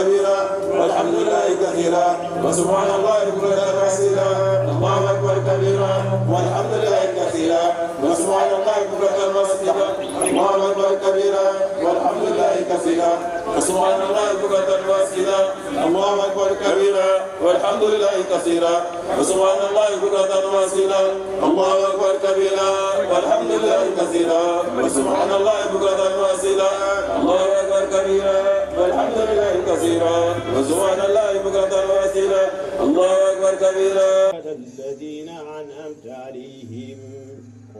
كبيرا والحمد لله كثيرا وسبحان الله بكرة وأصيلا الله أكبر كبيرا والحمد لله كثيرا وسبحان الله بكرة وأصيلا الله أكبر كبيرا والحمد لله كثيرا وسبحان الله بكرة وأصيلا الله أكبر كبيرا والحمد لله كثيرا وسبحان الله بكرة وأصيلا الله أكبر كبيرا والحمد لله كثيرا وسبحان الله بكرة وأصيلا الله أكبر كبيرا والحمد لله كثيرا وسبحان الله بكرة وأصيلا الله أكبر كبيرا الذين أنعمت عليهم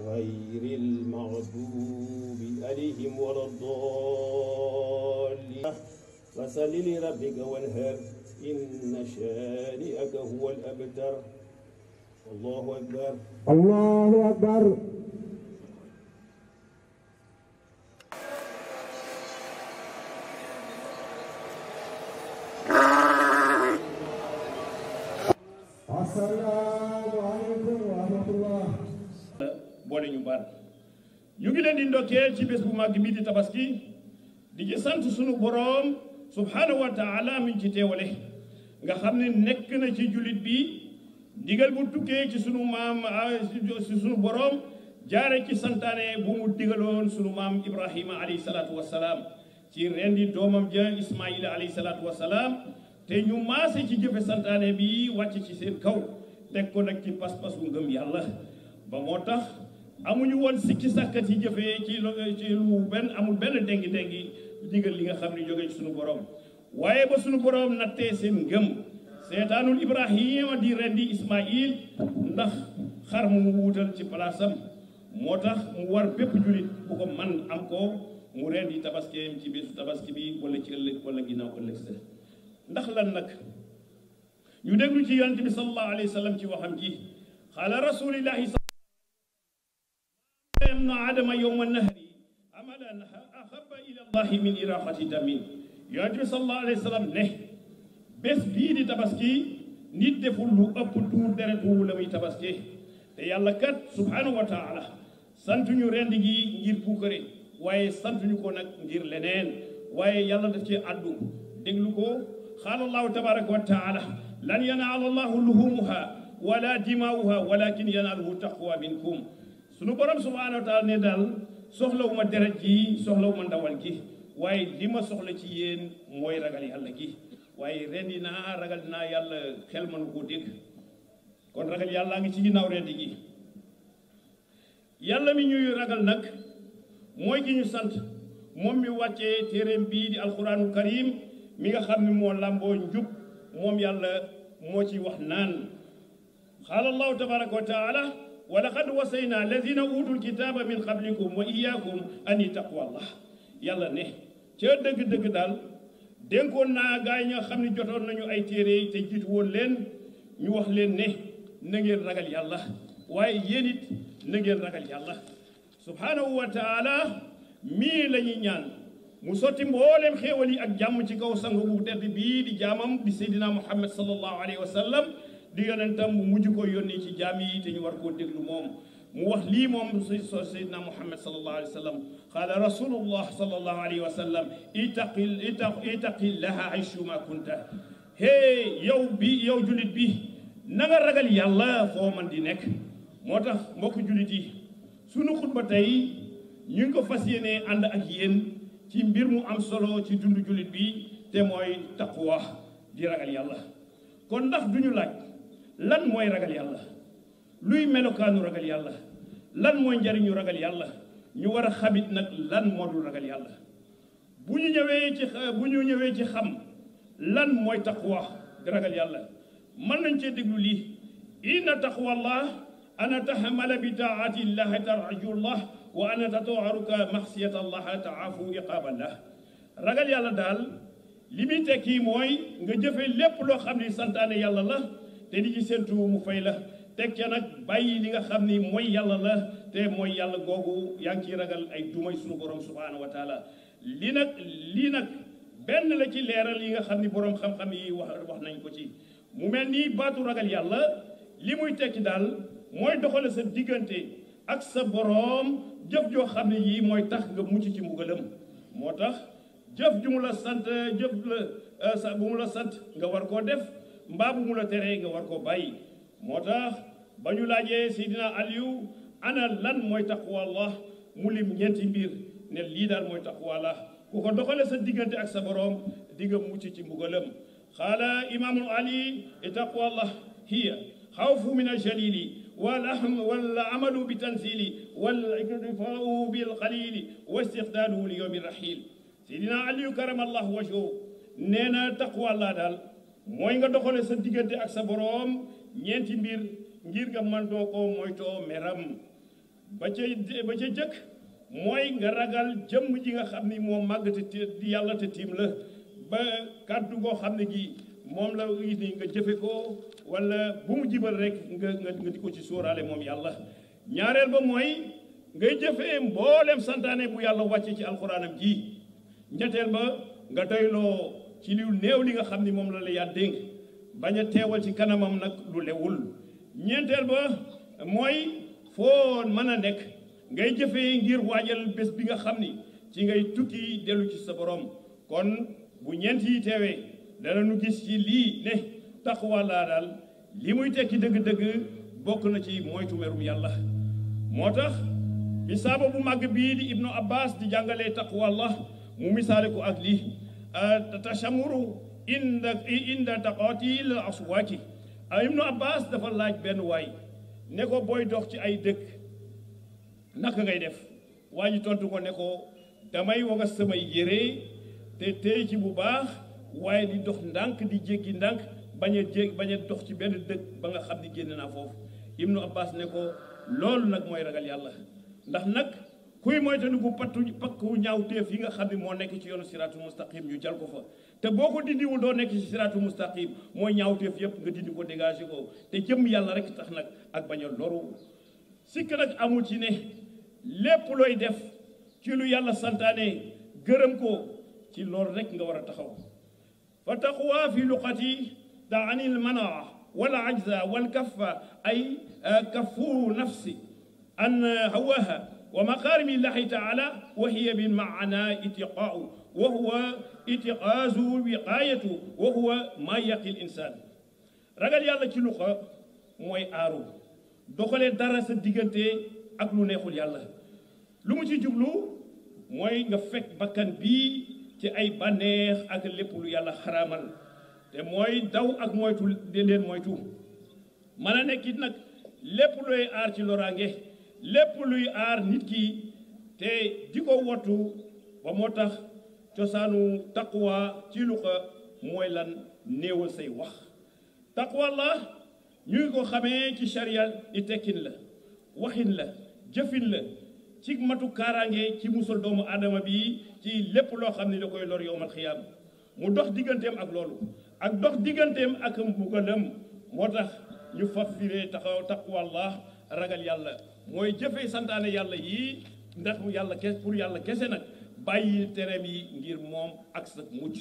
غير المغضوب عليهم ولا الضالين فصل لربك وانهر إن شانئك هو الأبتر الله أكبر الله أكبر assalaamu aleykum wa rahmatullah boole ñu baal ñu ngi leen di ndokkeel ci bés bu màgg bii di tabaski di ci sant sunu boroom subhanahu wa taala mi ci teewale nga xam ne nekk na ci jullit bi digal bu tukkee ci sunu maam ci sunu boroom jaare ci santaane bu mu digaloon sunu maam Ibrahima alayhi salaatu wassalaam ci rendi doomam ja Ismaïla alayhi salaatu wassalaam te ñu maase ci jëfe santaane bi wàcc ci seen kaw teg ko nag ci pas-pas bu ngëm yàlla ba moo tax amuñu woon sikki sàkka ci jëfee ci lu benn amul benn déngi digal li nga xam ne jóge ci sunu borom waaye ba sunu borom nattee seen ngëm seetaanul Ibrahima di rendi Ismaïl ndax xar mu wuutal ci palaasam moo tax mu war bépp jullit bu ko man am ko mu rendi tabaskeem ci bésu tabaski bi wala ci ëllëg wala ginnaaw ëllëg sa ndax lan nag ñu déglu ci yonent bi sallallahu alayhi wa sallam ci waxam ji qaala rasulillahi yamna adama yowma nahri amalan ahaba ila allahi min iraqati damin yonent bi sallallahu alayhi wa sallam ne bés bii di tabaski nit deful lu ëpp tuur deret wu la muy tabaski te yàlla kat subhanahu wa taala santuñu rendi gi ngir puukare waaye santuñu ko nag ngir leneen waaye yàlla daf ci àddu déglu ko qaala allahu tabaraka wa taala lan yanaala allahu luhumuha wala dimaawuha walakin yanaaluhu taqwa minkum sunu borom subhanahu wa taala ne daal soxlawuma deret ji soxlawuma ndawal gi waaye li ma soxla ci yéen mooy ragal yàlla gi waaye rendi naa ragal naa yàlla xel mënu koo dégg kon ragal yàlla ngi ci ginnaaw rendi gi yàlla mi ñuy ragal nag mooy ki ñu sant moom mi wàccee téeréem bii di alquraanu karim mi nga xam ne moo làmboo njub moom yàlla moo ci wax naan qaala allahu tabaraka wa taala wa laqad wasayna alladina utul kitaba min qablikum wa iyyakum an taqwallah yàlla ne ca dëgg-dëgg daal dénkoon naa gaa yi nga xam ne jotoon nañu ay téere te jiitu woon leen ñu wax leen ne na ngeen ragal yàlla waaye yéen it na ngeen ragal yàlla subhanahu wa taala mii la ñuy ñaan mu sotti mbooleem xéewal yi ak jàmm ci kaw sang bu tedd bii di jaamam di seydina muhammad sallallahu alayhi wa sallam di yonentam mu mujj ko yónni ci jaam yi te ñu war koo déglu moom mu wax lii moom seydina muhammad sallallahu alayhi wa sallam qaala rasulullah sallallahu alayhi wa sallam ittaqillaha aysuma kunta hey yow julit bi na nga ragal yàlla foo man di nekk moo tax mbokk julit yi sunu xutba tey ñu ngi ko fas yéene ànd ak yéen ci mbir mu am solo ci dund julit bi te mooy taqwa di ragal yàlla kon ndax duñu laaj lan mooy ragal yàlla luy melokaanu ragal yàlla lan mooy njariñu ragal yàlla ñu war a xamit nag lan moo dul ragal yàlla bu ñu ñëwee ci xam lan mooy taqwa di ragal yàlla mën nañ cee déglu lii inna taqwallah ana tahamala bi taati llahi tarjullah wa ana tataaruka maxsiyat allah taafu iqaballah ragal yàlla daal li muy tekki mooy nga jëfe lépp loo xam ni santaane yàlla la te di ci séntu mu fay la teg ca nag bàyyi li nga xam ni mooy yàlla la te mooy yàlla googu yaa ngi ciy ragal ay dumay suñu borom subhanahu wa taala lii nag benn la ci leeral yi nga xam ni borom xam-xam yi wax nañ ko ci mu mel ni baatu ragal yàlla li muy tekki daal mooy doxale sa diggante ak sa boroom jëf joo xam ne yii mooy tax nga mucc ci mbugalam moo tax jëf ju mu la sant jëf la sa bu mu la sant nga war koo def mbaa bu mu la teree nga war koo bàyyi moo tax ba ñu laajee Seydina Aliyu ana lan mooy taqwallah mu lim ñeenti mbir ne lii daal mooy taqwallah ku ko doxale sa diggante ak sa borom di nga mucc ci mbugalam qaala imaamu Ali taqwallah hiya xawfu min aljalili wal amalu bi tanzili wal iktifaau bil qalili wa istixdaaduhu li yowmi rahil Seydina Aliyu karamallahu wajhu nee na taqwallah daal mooy nga doxale sa diggante ak sa borom ñeenti mbir ngir nga mantoo ko moytoo meram ba ca jëkk mooy nga ragal jëmm ji nga xam ni moo màgg te di yàlla te tiim la ba kàddu goo xam ne gi moom la gis ni nga jëfe ko wala bu mu jibal rek nga di ko ci sóoraale moom yàlla ñaareel ba mooy ngay jëfee mboolem santaane bu yàlla wàcce ci alxuraanam ji ñetteel ba nga doyloo ci lu néew li nga xam ni moom la la yàlla dénk bañ a teewal ci kanamam nag lu lewul ñeenteel ba mooy foo mën a nekk ngay jëfee ngir waajal bés bi nga xam ni ci ngay tukki dellu ci sa borom kon bu ñeent yi teewee dana nu gis ci lii ne taqwa laa daal li muy tekki dëgg-dëgg bokk na ci moytu merum yàlla moo tax bi saaba bu màgg bii di ibnu abbas di jàngalee taqwallah mu misaale ko ak lii tashamuru inda taqatil aswaaki ibnu abbas dafa laaj benn waay ne ko booy dox ci ay dëkk naka ngay def waa ji tontu ko ne ko damay waga samay yére te tey ci bu baax waaye di dox ndànk di jéggi ndànk bañ a dox ci benn dëkk ba nga xam ni génn naa foofu ibnu abbas ne ko loolu nag mooy ragal yàlla ndax nag kuy moytandiku pakku ñaawteef yi nga xam ne moo nekk ci yoonu siraatu mustaqim ñu jal ko fa te boo ko dindiwul doo nekk ci siraatu mustaqim mooy ñaawteef yëpp nga dindi ko dégagé ko te jëm yàlla rek tax nag ak bañ a loru sikk nag amul ci ne lépp looy def ci lu yàlla santaane gërëm ko ci loolu rek nga war a taxaw fa taqwa fi luqati taani l manaa wal ajza wal kaffa ay kaffu nafsi an hawaha wa maqaarimi llahi taala wa hiya bi maana itiqaau wa huwa itiqaazu wiqaayatu wa huwa ma yaqi l insaan ragal yàlla ci luqa mooy aaru doxalee dara sa diggante ak lu neexul yàlla lu mu ci jublu mooy nga fekk bakkan bii ci ay bànneex ak lépp lu yàlla xaraamal te mooy daw ak moytu de leen moytu mën a nekkit nag lépp luy aar ci loraange lépp luy aar nit ki te di ko wottu ba moo tax cosaanu taqwa ci lu ko mooy lan néewal say wax taqwa la ñu ngi ko xamee ci sharia di tekkin la waxin la jëfin la ci matu kaaraange ci musal doomu aadama bi ci lépp loo xam ne da koy lor yowmal xiyaam mu dox digganteem ak loolu ak dox digganteem ak mbugalam moo tax ñu fafiree taxaw taqwallah ragal yàlla mooy jëfee santaane yàlla yi ndax yàlla kes pour yàlla kese nag bàyyi tereem yi ngir moom ak sa mucc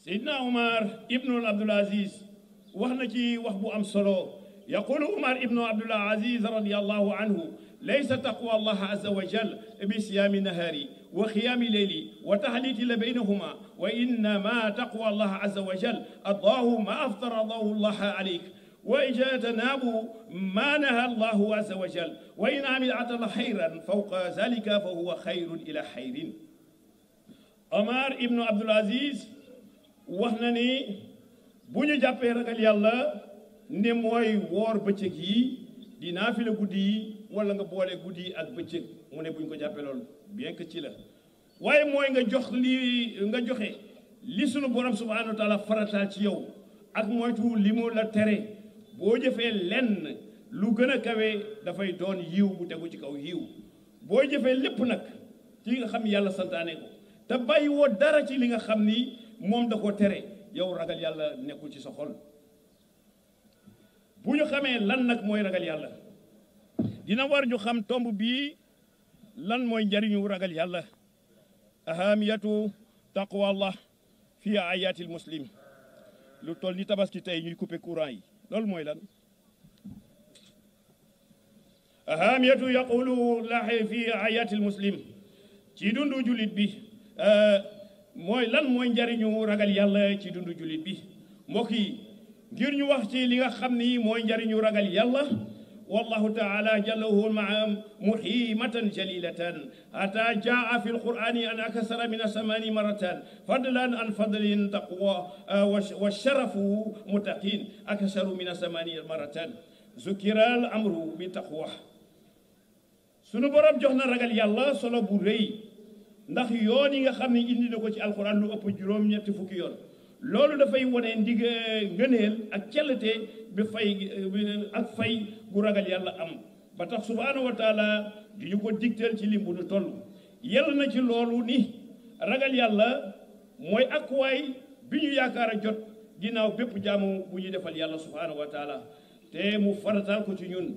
Seydina Umar ibnu Abdul Aziz wax na ci wax bu am solo yaqulu Umar ibnu Abdul Aziz radiyallahu anhu laysa taqwa allah azza wa jal bi siyaami nahaari wa xiyaami leyli wa taxliiti la baynahuma wa innama taqwa allah azza wa jal addaahu ma aftaradahu allah aleyk wa ijtanaabu ma naha allahu azza wa jal wa in amilata xayran fawqa zalika fa huwa xayrun ila xayrin Omar ibnu Abdul Aziz wax na ni bu ñu jàppee ragal yàlla ne mooy woor bëccëg yi di naafila guddi yi wala nga boole guddi yi ak bëccëg mu ne bu ñu ko jàppee loolu bien que ci la waaye mooy nga joxe li sunu borom subhanahu wa taala farataal ci yow ak moytu li mu la tere boo jëfee lenn lu gën a kawe dafay doon yiw bu tegu ci kaw yiw boo jëfee lépp nag ci nga xam yàlla santaane ko te bàyyi woo dara ci li nga xam ni moom da ko tere yow ragal yàlla nekkul ci sa xol bu ñu xamee lan nag mooy ragal yàlla dina war ñu xam tomb bii lan mooy njariñu ragal yàlla ahamiyatu taqwa allah fi ayatil muslim lu toll ni tabaski tey ñuy couper courant yi loolu mooy lan ahamiyatu yaqulu laxe fi ayatil muslim ci dundu julit bi mooy lan mooy njariñu ragal yàlla ci dundu jullit bi mbokk yi ngir ñu wax ci li nga xam ni mooy njariñu ragal yàlla والله تعالى جله مع محيمة جليلة حتى جاء في القرآن أن أكثر من 8 مرات فضلا عن فضل تقوى والشرف متقين أكثر من 8 مرات ذكر الأمر بالتقوى sunu borom jox na ragal yàlla solo bu rëy ndax yoon yi nga xam ne indi na ko ci alquran lu ëpp juróom-ñetti fukki yoon loolu dafay wone ndig ngëneel ak cellte bi ak fay gu ragal yàlla am ba tax subhanahu wa taala di ñu ko digteel ci lim bu du toll yell na ci loolu ni ragal yàlla mooy ak waay bi ñu yaakaar a jot ginnaaw bépp jaamu bu ñu defal yàlla subhanahu wa taala te mu farataal ko ci ñun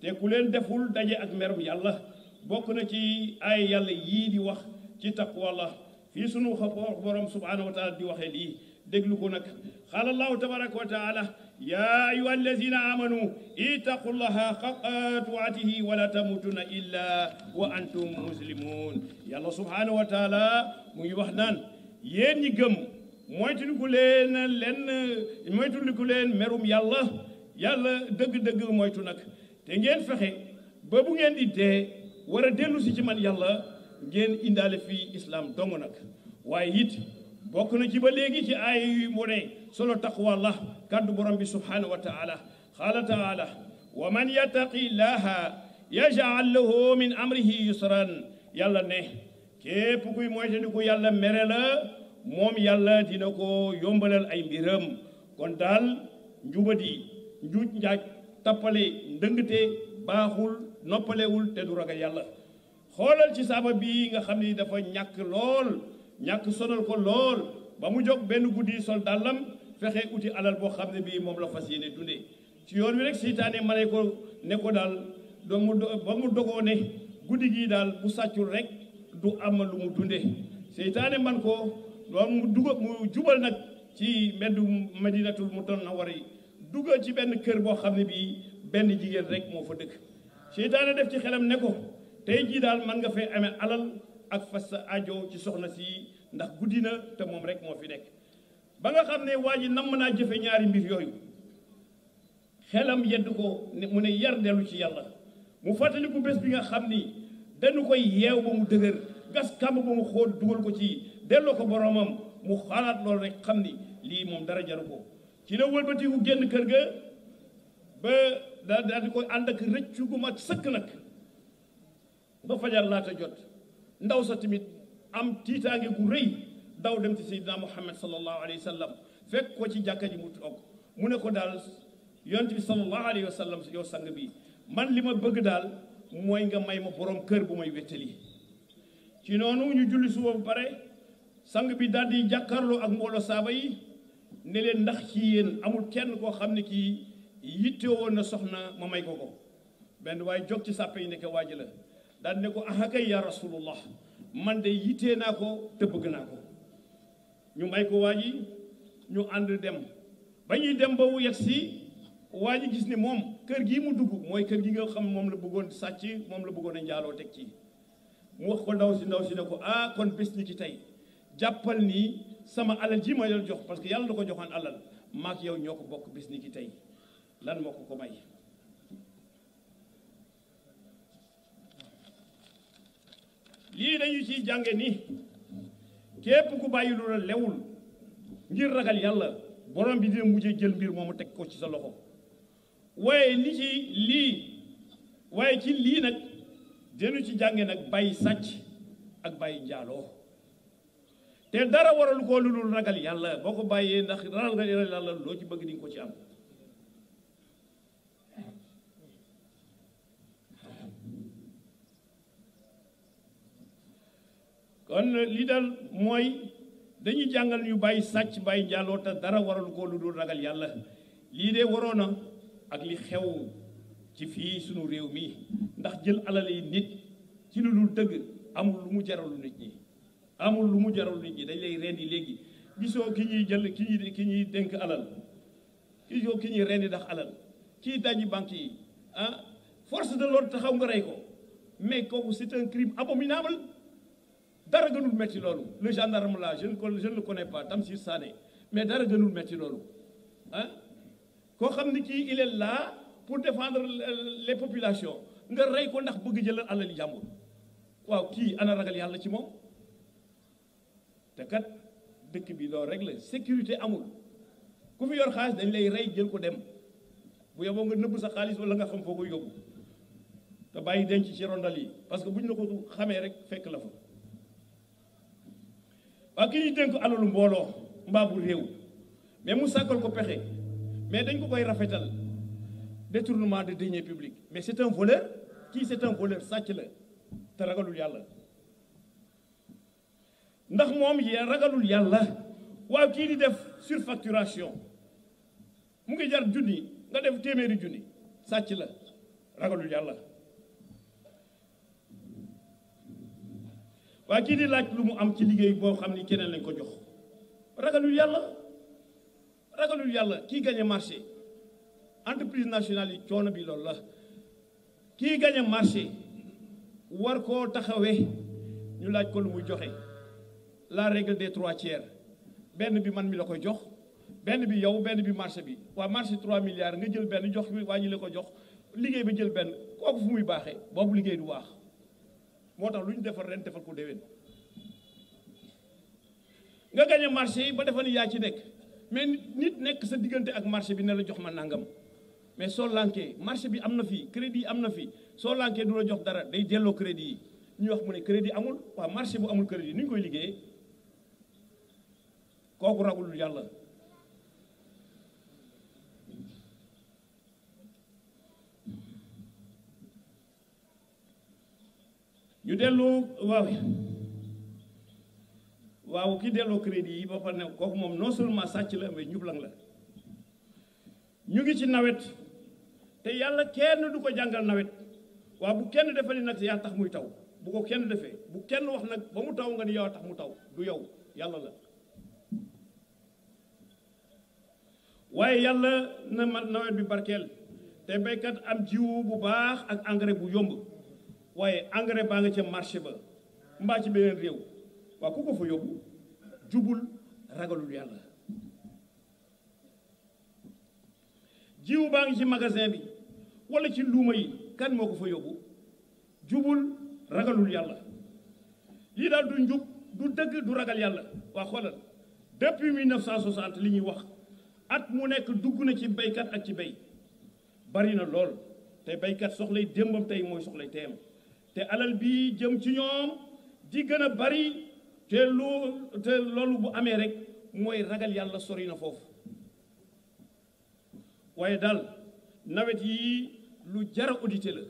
te ku leen deful daje ak merum yàlla bokk na ci ay yàlla yii di wax ci taqwa la fii sunu borom subhanahu wa taala di waxee lii déglu ko nag qaala allahu tabaraka wa taala ya ayuha allazina amanu ittaqullaha haqqa tuqatihi wala tamutunna illa wa antum muslimun yàlla subhanahu wa taala mu ngi wax naan yéen ñi gëm moytandiku leen merum yàlla dëgg-dëgg moytu nag te ngeen fexe ba bu ngeen di dee war a dellu si ci man yàlla ngeen indaale fii islam dong nag waaye it bokk na ci ba léegi ci aaya yu mu ne solo taqwa la kàddu borom bi subhanahu wa taala qaala taala wa man yattaqi llaha yaj'al lahu min amrihi yusran yàlla ne képp kuy moytandiku yàlla mere la moom yàlla dina ko yombalal ay mbiram kon daal njubadi njuuj njaaj tappale ndëngte baaxul noppalewul te du ragal yàlla xoolal ci saaba bi nga xam ni dafa ñàkk sonal ko lool ba mu jóg benn guddi sol dàllam fexe uti alal boo xam ne bii moom la fas yéene dunde ci yoon wi rek seytaane ma ne ko daal ba mu dogoo ne guddi gii daal bu sàccul rek du am lu mu dunde seytaane man ko loolu mu jubal nag ci mbeddu madinatul munawwara dugal ci benn kër boo xam ne bii benn jigéen rek moo fa dëkk seytaane def ci xelam ne ko tey jii daal man nga fay amee alal ak fas sa ajo ci soxna si ndax guddi na te moom rek moo fi nekk ba nga xam ne waa ji namm naa jëfe ñaari mbir yooyu xelam yedd ko mu ne yar dellu ci yàlla mu fàttaliku bés bi nga xam ni dañu koy yeew ba mu dëgër gas kàmb ba mu xóot dugal ko ci delloo ko boromam mu xalaat loolu rek xam ni lii moom dara jaru ko ci la wëlbatiku génn kër ga ba daal di koy ànd ak rëccu gu mat sëkk nag ba fajar laata jot ndaw sa tamit am tiitaange gu rëy daw dem ci Seydina Muhammad sallallahu alayhi wa sallam fekk ko ci jàkka ji mu toog mu ne ko daal yonent bi sallallahu alayhi wa sallam yow sang bi man li ma bëgg daal mooy nga may ma borom kër bu may wéttali ci noonu ñu julli suba ba pare sang bi daal di jàkkaarloo ak mbooloo saaba yi ne leen ndax ci yéen amul kenn koo xam ne kii yitte woon na soxna ma may ko benn waaye jóg ci sàppe yi nekk waaji la daal ne ko aha kay ya rasulullah man de yittee naa ko te bëgg naa ko ñu may ko waa ji ñu ànd dem ba ñuy dem ba yegg si waa ji gis ne moom kër gii mu dugg mooy kër gi nga xam moom la bëggoon sàcc moom la bëggoon a njaaloo teg ci mu wax ko ndaw si ne ko kon bés ni ki tey jàppal ni sama alal ji ma yor jox parce que yàlla da ko joxoon alal maak yow ñoo ko bokk bés ni ki tey lan moo ko may lii dañu ciy jànge ni képp ku bàyyi lu la lewul ngir ragal yàlla borom bi dina mujjee jël mbir moomu teg ko ci sa loxo waaye ci lii nag dinu ci jànge nag bàyyi sàcc ak bàyyi njaaloo te dara waralu ko lu dul ragal yàlla boo ko bàyyee ndax ragal yàlla loo ci bëgg di nga ko ci am kon li dal mooy dañuy jàngal ñu bàyyi sàcc bàyyi njaaloo te dara waralu ko lu dul ragal yàlla lii de waroon na ak li xew ci fii sunu réew mi ndax jël alal yi nit ci lu dul dëgg amul lu mu jaralu nit ñi dañ lay rendi léegi gisoo ki ñuy dénk alal gisoo ki ñuy rendi ndax alal kii dajji banque yi force de l'ordre taxaw nga rey ko mais kooku c'est un crime abominable dara gënul metti loolu le gendarme là je ne le connais pas Tamsir Sané mais dara gënul metti loolu ah koo xam ni kii il est là pour défendre les populations nga rey ko ndax bëgg jëlal alali jàmbur waaw kii ana ragal yàlla ci moom te kat dëkk bi loolu rek la sécurité amul ku fi yor xaalis dañ lay rey jël ko dem bu yoboo nga nëbb sa xaalis wala nga xam foo koy yóbbu te bàyyi denc ci rondal yi parce que bu ñu la ko xamee rek fekk la fa waaw ki ñuy dénk alalu mbooloo mbaa bu réew mais mu sàkkal ko pexe mais dañ ko koy rafetal détournement de deniers publics mais c'est un voleur kii c'est un voleur sàcc la te ragalul yàlla ndax moom yee ragalul yàlla waaw kii di def surfacturation mu ngi jar junni nga def téeméeri junni sàcc la ragalul yàlla waaye kii di laaj lu mu am ci liggéey boo xam ni keneen lañ ko jox ragalul yàlla kii gagné marché entreprise nationale yi coono bi loolu la kii gagné marché war koo taxawee ñu laaj ko lu muy joxe la règle des 3/4 benn bi man mi la koy jox benn bi yow benn bi marché bi waa marché 3 milliards nga jël benn jox waa ñi la ko jox liggéey ba jël benn kooku fu muy baaxee boobu liggéey du waax moo tax lu ñu defal ren defal ko déwén nga gagné marché yi ba defal ni yaa ci nekk mais nit nekk sa diggante ak marché bi ne la jox ma nangam mais soo lankee marché bi am na fii crédit yi am na fii soo lankee du la jox dara day delloo crédit yi ñu wax mu ne crédit amul waaw marché bu amul crédit ni ñu koy liggéeyee kooku ragul yàlla ñu delloo waaw ki delloo crédit yi ba pare ne kooku moom non seulement sàcc la mais njublang la ñu ngi ci nawet te yàlla kenn du ko jàngal nawet waaw bu kenn defee ni nag yaa tax muy taw bu ko kenn defee bu kenn wax nag ba mu taw nga ni yow tax mu taw du yow yàlla la waaye yàlla na ma nawet bi barkeel te béykat am jiwu bu baax ak engrais bu yomb waaye engrais baa nga ca marché ba mbaa ci beneen réew waaw ku ko fa yóbbu jubul ragalul yàlla jiwu baa ngi ci magasin bi wala ci luuma yi kan moo ko fa yóbbu jubul ragalul yàlla lii daal du njub du dëgg du ragal yàlla waa xoolal depuis 1960 li ñuy wax at mu nekk dugg na ci baykat ak ci bay bari na lool te baykat soxlay démbam tey mooy soxlay teyam te alal bi jëm ci ñoom di gën a bari te loolu bu amee rek mooy ragal yàlla sori na foofu waaye daal nawet yi lu jara audité la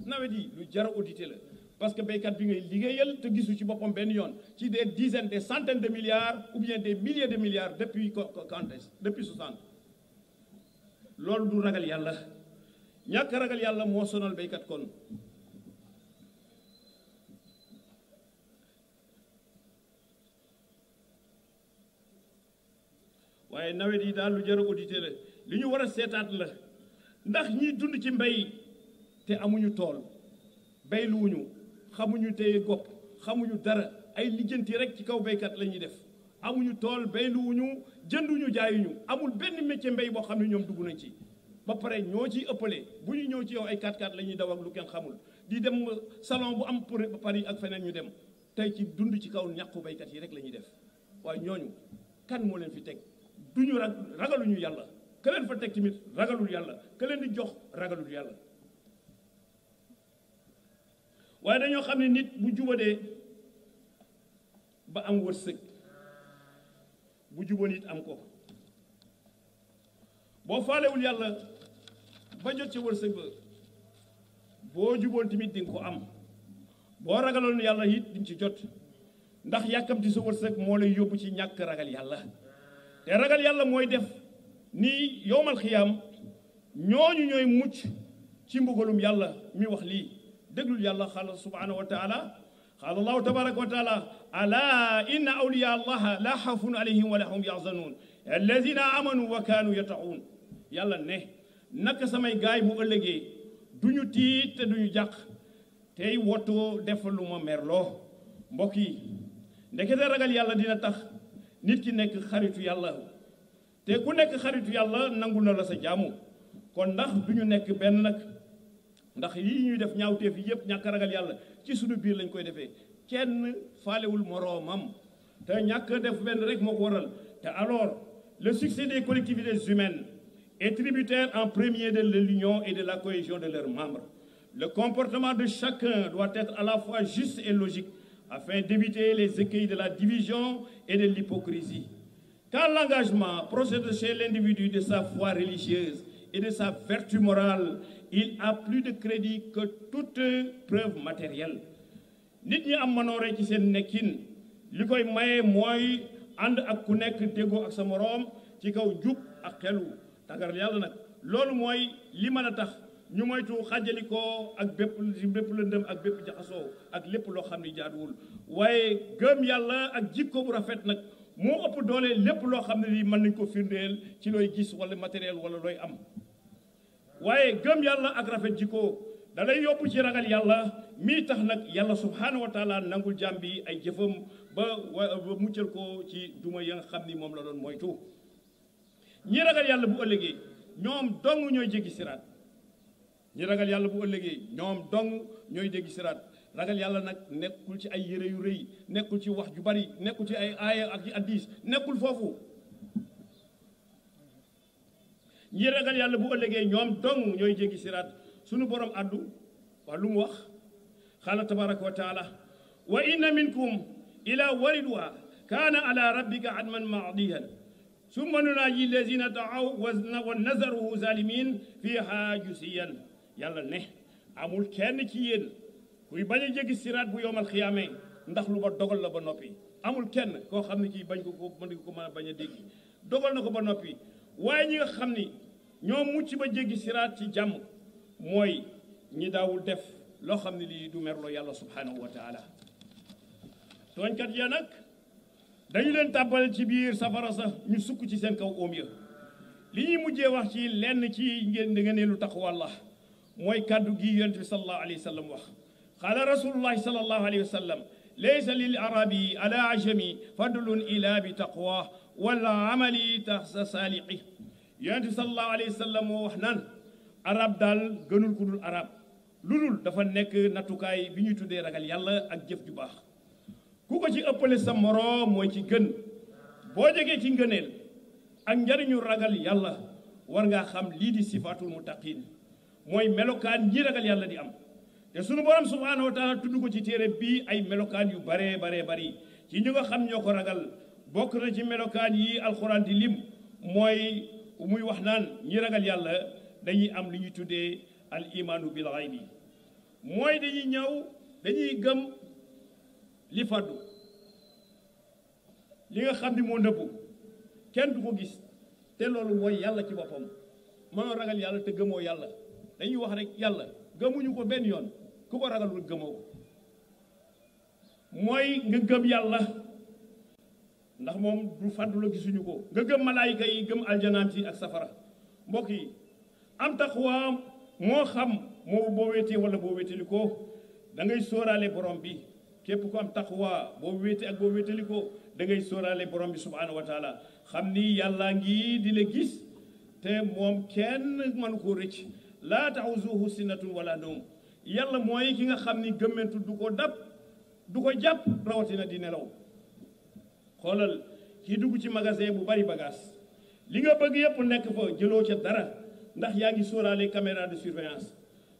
nawet yi lu jara audité la parce que béykat bi ngay liggéeyal te gisu ci boppam benn yoon ci des dizaines des centaines de milliards ou bien des milliers de milliards depuis quand depuis 60 loolu du ragal yàlla ñàkk ragal yàlla moo sonal béykat kon waaye nawet yi daal lu jar a audité la li ñu war a seetaat la ndax ñiy dund ci mbay te amuñu tool bayluwuñu xamuñu tey gopp xamuñu dara ay lijjanti rek ci kaw baykat la ñuy def amuñu tool bayluwuñu jënduñu jaayuñu amul benn métier mbay boo xam ne ñoom dugg nañ ci ba pare ñoo ciy ëppale bu ñu ñëw ci yow ay 4x4 la ñuy daw ak lu kenn xamul di dem salon bu am pour Paris ak feneen ñu dem tey ci dund ci kaw ñàkku baykat yi rek la ñuy def waaye ñooñu kan moo leen fi teg duñu ragaluñu yàlla ka leen fa teg tamit ragalul yàlla ka leen di jox ragalul yàlla waaye dañoo xam ne nit bu jubadee ba am wërsëg bu juboo nit am ko boo faalewul yàlla ba jot ci wërsëg ba boo juboon tamit di nga ko am boo ragaloon yàlla it di nga ci jot ndax yàkkamti sa wërsëg moo lay yóbbu ci ñàkk ragal yàlla te ragal yàlla mooy def ni yowmal xiyaam ñooñu ñooy mucc ci mbugalum yàlla mi wax lii déglul yàlla xaala subhanahu wa taala qaala allahu tabaraka wa taala ala inna awliya allaha la xawfun alayhim wala hum yaxzanuun alladina amanu wa kaanu yattaquun yàlla ne naka samay gaay bu ëllëgee duñu tiit te duñu jàq tey wottoo def lu ma merloo mbokk yi ndekete ragal yàlla dina tax nit ki nekk xaritu yàlla te ku nekk xaritu yàlla nangul na la sa jaamu kon ndax du ñu nekk benn nag ndax yii ñuy def ñaawteef yi yëpp ñàkk ragal yàlla ci suñu biir lañ koy defee kenn faalewul moroomam te ñàkk def benn rek moo ko waral te alors le succès des collectivités humaines est tributaire en premier de l'union et de la cohésion de leurs membres. Le comportement de chacun doit être à la fois juste et logique afin d'éviter les écueils de la division et de l'hypocrisie. Quand l'engagement procède chez l'individu de sa foi religieuse et de sa vertu morale, il a plus de crédit que toute preuve matérielle. nit ñi am manoore ci seen nekkin li koy maye mooy ànd ak ku nekk déggoo ak sa moroom ci kaw jub ak xelu tàggaral yàlla nag loolu mooy li mën a tax ñu moytu xàjjalikoo ak bépp lëndëm ak bépp jaxasoo ak lépp loo xam ne jaaduwul waaye gëm yàlla ak jikko bu rafet nag moo ëpp doole lépp loo xam ne lii mën nañ ko firndeel ci looy gis wala matériel wala looy am waaye gëm yàlla ak rafet jikko da lay yóbbu ci ragal yàlla mii tax nag yàlla subhaanahu wa taala nangul jaam bi ay jëfam ba muccal ko ci duma ya nga xam ni moom la doon moytu ñi ragal yàlla bu ëllëgee ñoom dong ñooy jéggi siraat ñi ragal yàlla bu ëllëgee ñoom dong ñooy jéggi siraat ragal yàlla nag nekkul ci ay yére yu rëy nekkul ci wax ju bari nekkul ci ay aaya ak ci hadiis nekkul foofu ñi ragal yàlla bu ëllëgee ñoom dong ñooy jéggi siraat sunu borom addu waa lu mu wax xaala tabaraka wa taala wa inna minkum ila waridwa kaana ala rabbika adman maadiyan summa nunaaji lazina daaw wa nazaruhu zalimin fiha jusiyan yàlla ne amul kenn ci yéen kuy bañ a jéggi siraat bu yowmal xiyaame ndax lu ba dogal la ba noppi amul kenn koo xam ne kii bañ ko mën ko mën a bañ a dégg dogal na ko ba noppi waaye ñi nga xam ni ñoo mucc ba jéggi siraat ci jàmm mooy ñi daawul def loo xam ne lii du merloo yàlla subhanahu wa taala tooñkat ya nag dañu leen tàbbal ci biir safara sax ñu sukk ci seen kaw oom ya li ñuy mujjee wax ci lenn ci ngeen lu taqwallah mooy kàddu gi yonent bi sallallahu alayhi wa sallam wax qaala rasulullahi sallallahu alayhi wa sallam laysa lil arabi ala ajami fadlun ila bi taqwa wala amali taxsa saaliqi yonent bi sallallahu alayhi wa sallam moo wax naan arab daal gënul ku dul arab lu dul dafa nekk nattukaay bi ñuy tuddee ragal yàlla ak jëf ju baax ku ko ci ëppale sa moroom mooy ci gën boo jegee ci ngëneel ak njariñu ragal yàlla war ngaa xam lii di sifaatul muttaqin mooy melokaan ñi ragal yàlla di am te sunu borom subhaanahu wa taala tudd ko ci téere bii ay melokaan yu baree bari ci ñu nga xam ñoo ko ragal bokk na ci melokaan yi alxuraan di lim mooy muy wax naan ñi ragal yàlla dañuy am li ñuy tuddee al imaanu bil ghaybi mooy dañuy gëm li faddu li nga xam ni moo nëbbu kenn du ko gis te loolu mooy yàlla ci boppam mënoo ragal yàlla te gëmoo yàlla dañuy wax rek yàlla gëmuñu ko benn yoon ku ko ragalul gëmoo ko mooy nga gëm yàlla ndax moom du faddu la gisuñu ko nga gëm malaayika yi gëm aljanaam si ak safara mbokk yi am taqwa moo xam moo boo wéetee wala boo wéetali ko da ngay sóoraale borom bi képp ku am taqwa boo wéete ak boo wéetali ko da ngay sóoraale borom bi subhanahu wa taala xam ni yàlla ngi di la gis te moom kenn mënu koo rëcc laa taxuzuhu sinatun wala nawm yàlla mooy ki nga xam ni gëmmentu du ko dab du ko jàpp rawatina di nelaw xoolal kii dugg ci magasin bu bari bagage li nga bëgg yëpp nekk fa jëloo ca dara ndax yaa ngi sóoraale caméra de surveillance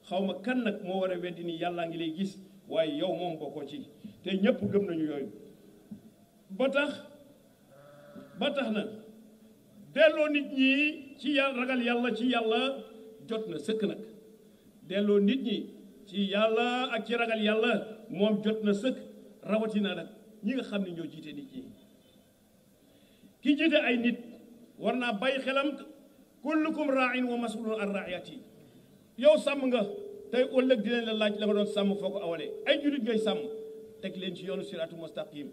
xaw ma kan nag moo war a weddi ni yàllaa ngi lay gis waaye yow moom bokkoo ci te ñëpp gëm nañu yooyu ba tax na delloo nit ñi ci yàlla ragal yàlla ci yàlla jot na sëkk nag delloo nit ñi ci yàlla ak ci ragal yàlla moom jot na sëkk rawatina nag ñi nga xam ne ñoo jiite nit ñi ki jiite ay nit war naa bàyyi xelam kullukum ra'in wa mas'ulun an ra'iyati yow sàmm nga tey ëllëg dinañ la laaj la nga doon sàmm foo ko awalee ay jullit ngay sàmm teg leen ci yoonu siratu mustaqim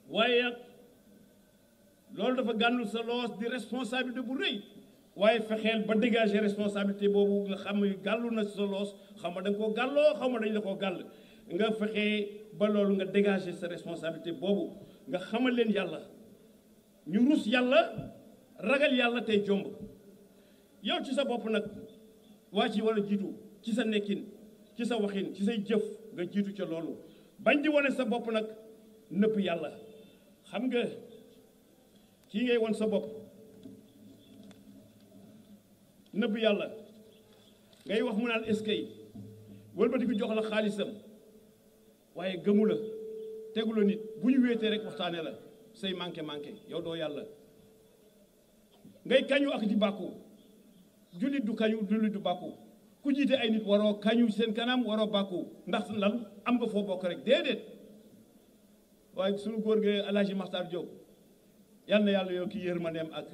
waaye nag loolu dafa gànnul sa loos di responsabilité bu rëy waaye fexeel ba dégager responsabilité boobu nga xam ne gàllu na sa loos xam ma da nga koo gàlloo xam ma dañ la koo gàll nga fexee ba loolu nga dégager sa responsabilité boobu nga xamal leen yàlla ñu rus yàlla ragal yàlla tey jomb yow ci sa bopp nag waa ci war a jiitu ci sa nekkin ci sa waxin ci say jëf nga jiitu ca loolu bañ di wane sa bopp nag nëpp yàlla xam nga kii ngay won sa bopp nëbb yàlla ngay wax mu naan eskay wëlbati ko jox la xaalisam waaye gëmu la tegu la nit bu ñu wéetee rek waxtaane la say manqué yow doo yàlla ngay kañu ak di bàkku jullit du kañu jullit du bàkku ku jiite ay nit waroo kañu seen kanam waroo bàkku ndax lan am nga foo bokk rek déedéet waaye suñu góor gi Alaaji Maxtaar Jóob yal na yàlla yow ki yërmandeem ak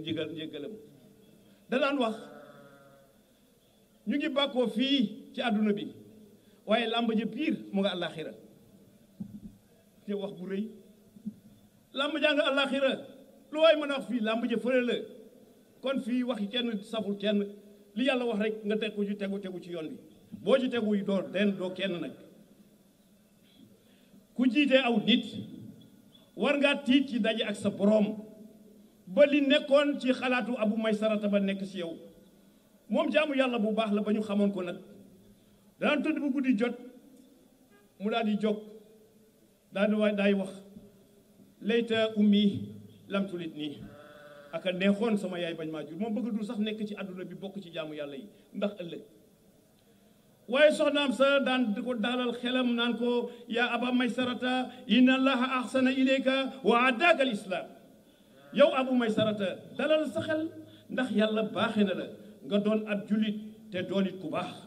njëgalam da daan wax ñu ngi bàkkoo fii ci àdduna bi waaye làmb ja piir mu nga àllaaxira te wax bu rëy làmb jaa nga àllaaxira lu waay mën a wax fii làmb ja fële la kon fii waxi kenn saful kenn li yàlla wax rek nga teg ko ci tegu ci yoon bi boo ci tegu yi doo kenn nag ku jiitee aw nit war ngaa tiit ci daje ak sa boroom ba li nekkoon ci xalaatu Abu Maysarata ba nekk ci yow moom jaamu yàlla bu baax la ba ñu xamoon ko nag daan tëdd bu guddi jot mu daal di jóg daal di waay daay wax layta ummi lam tulit nii aka neexoon sama yaay bañ maa jur moom bëgg dul sax nekk ci àdduna bi bokk ci jaamu yàlla yi ndax ëllëg waaye soxnaam sa daan di ko daalal xelam naan ko yaa Aba Maysarata inna allaha ahsana ilayka wa addaaka al islam yow Abu Maysarata dalal sa xel ndax yàlla baaxe na la nga doon ab jullit te doon it ku baax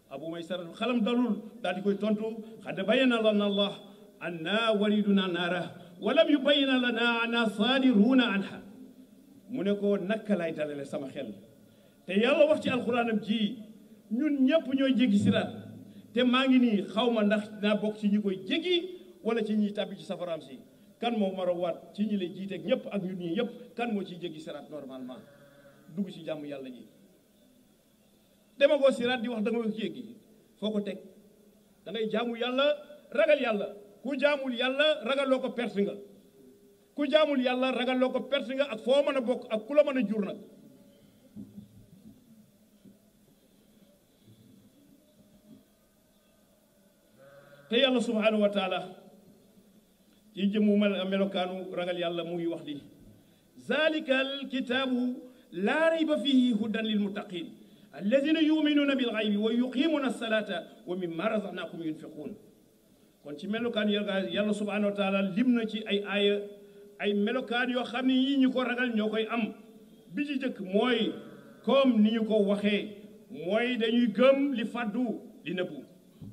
Abu Maysarata xelam dalul daal di koy tontu xad bayyana lana allah anna wariduna naara wa lam yubayyina lana anna saadiruuna anha mu ne ko naka lay dalale sama xel te yàlla wax ci alxuraanam ji ñun ñëpp ñooy jéggi siraat te maa ngi nii xaw ma ndax dinaa bokk ci ñi koy jéggi wala ci ñi tàbbi ci safaraam si kan moo mar a waat ci ñi lay jiiteeg ñëpp ak ñun ñi yëpp kan moo ciy jéggi siraat normalement dugg ci jàmm yàlla ji dema goo siraat di wax da nga ko jéggi foo ko teg da ngay jaamu yàlla ragal yàlla ku jaamul yàlla ragaloo ko perte nga ku jaamul yàlla ragaloo ko perte nga ak foo mën a bokk ak ku la mën a jur nag te yàlla subhanahu wa taala ci jëmmu melokaanu ragal yàlla mu ngi wax di zalika alkitaabu laa rayba fihi hudan lilmuttaqin alladina yuminuuna bilxaybi wa yuqimuuna alsalata wa mimma razaqnahum yunfiquun kon ci melokaan yàlla subhanahu wa taala lim na ci ay aaya ay melokaan yoo xam ne yii ñu ko ragal ñoo koy am bi ci jëkk mooy comme ni ñu ko waxee mooy dañuy gëm li fàddu li nëbbu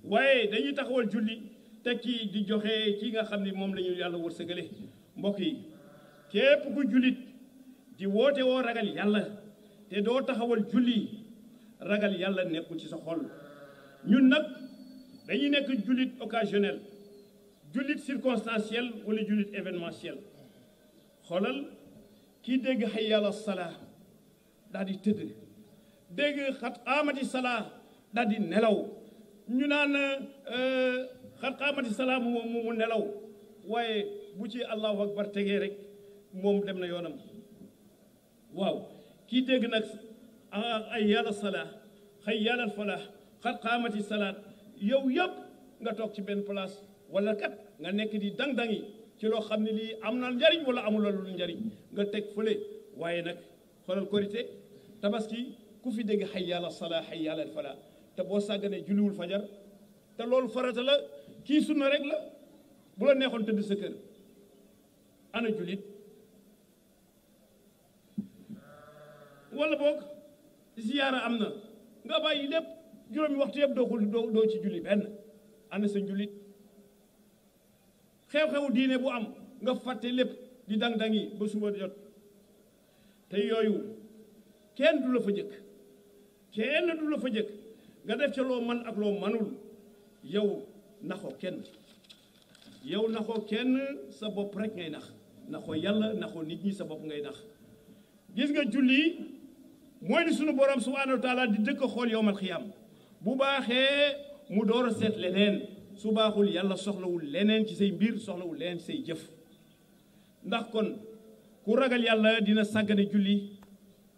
waaye dañuy taxawal julli teg ci di joxe ci nga xam ne moom la ñu yàlla wërsëgale mbokk yi képp ku jullit di woote woo ragal yàlla te doo taxawal julli ragal yàlla nekkul ci sa xol ñun nag dañuy nekk jullit occasionnel jullit circonstanciel wala jullit événementiel xoolal kii dégg hayya ala salaa daal di tëdd dégg xat qaamati salaa daal di nelaw ñu naan xat qaamati salaa mu nelaw waaye bu ci allahu akbar tegee rek moom dem na yoonam waaw kii dégg nag ay yàlla salaa xay yàlla falaax xat qaamati salaat yow yëpp nga toog ci benn place wala kat nga nekk di dang-dangi ci loo xam ne lii am na njariñ wala amul lu njariñ nga teg fële waaye nag xoolal korité tabaski ku fi dégg xay yàlla salaa xay yàlla falaax te boo sàgganee julliwul fajar te loolu farata la kii sunna rek la bu la neexoon tëdd sa kër ana jullit wala boog ziyaara am na nga bàyyi lépp juróomi waxtu yëpp doo ci julli benn ana sa jullit xew-xewu diine bu am nga fàtte lépp di dang-dangi ba suba jot te yooyu kenn du la fa jëkk kenn du la fa jëkk nga def ca loo man ak loo manul yow naxoo kenn yow naxoo kenn sa bopp rek ngay nax naxoo yàlla naxoo nit ñi sa bopp ngay nax gis nga julli mooy ni sunu borom subhanahu wa taala di dëkk xool yowmal xiyaam bu baaxee mu door a seet leneen su baaxul yàlla soxlawul leneen ci say mbir soxlawul leneen ci say jëf ndax kon ku ragal yàlla dina sàggane julli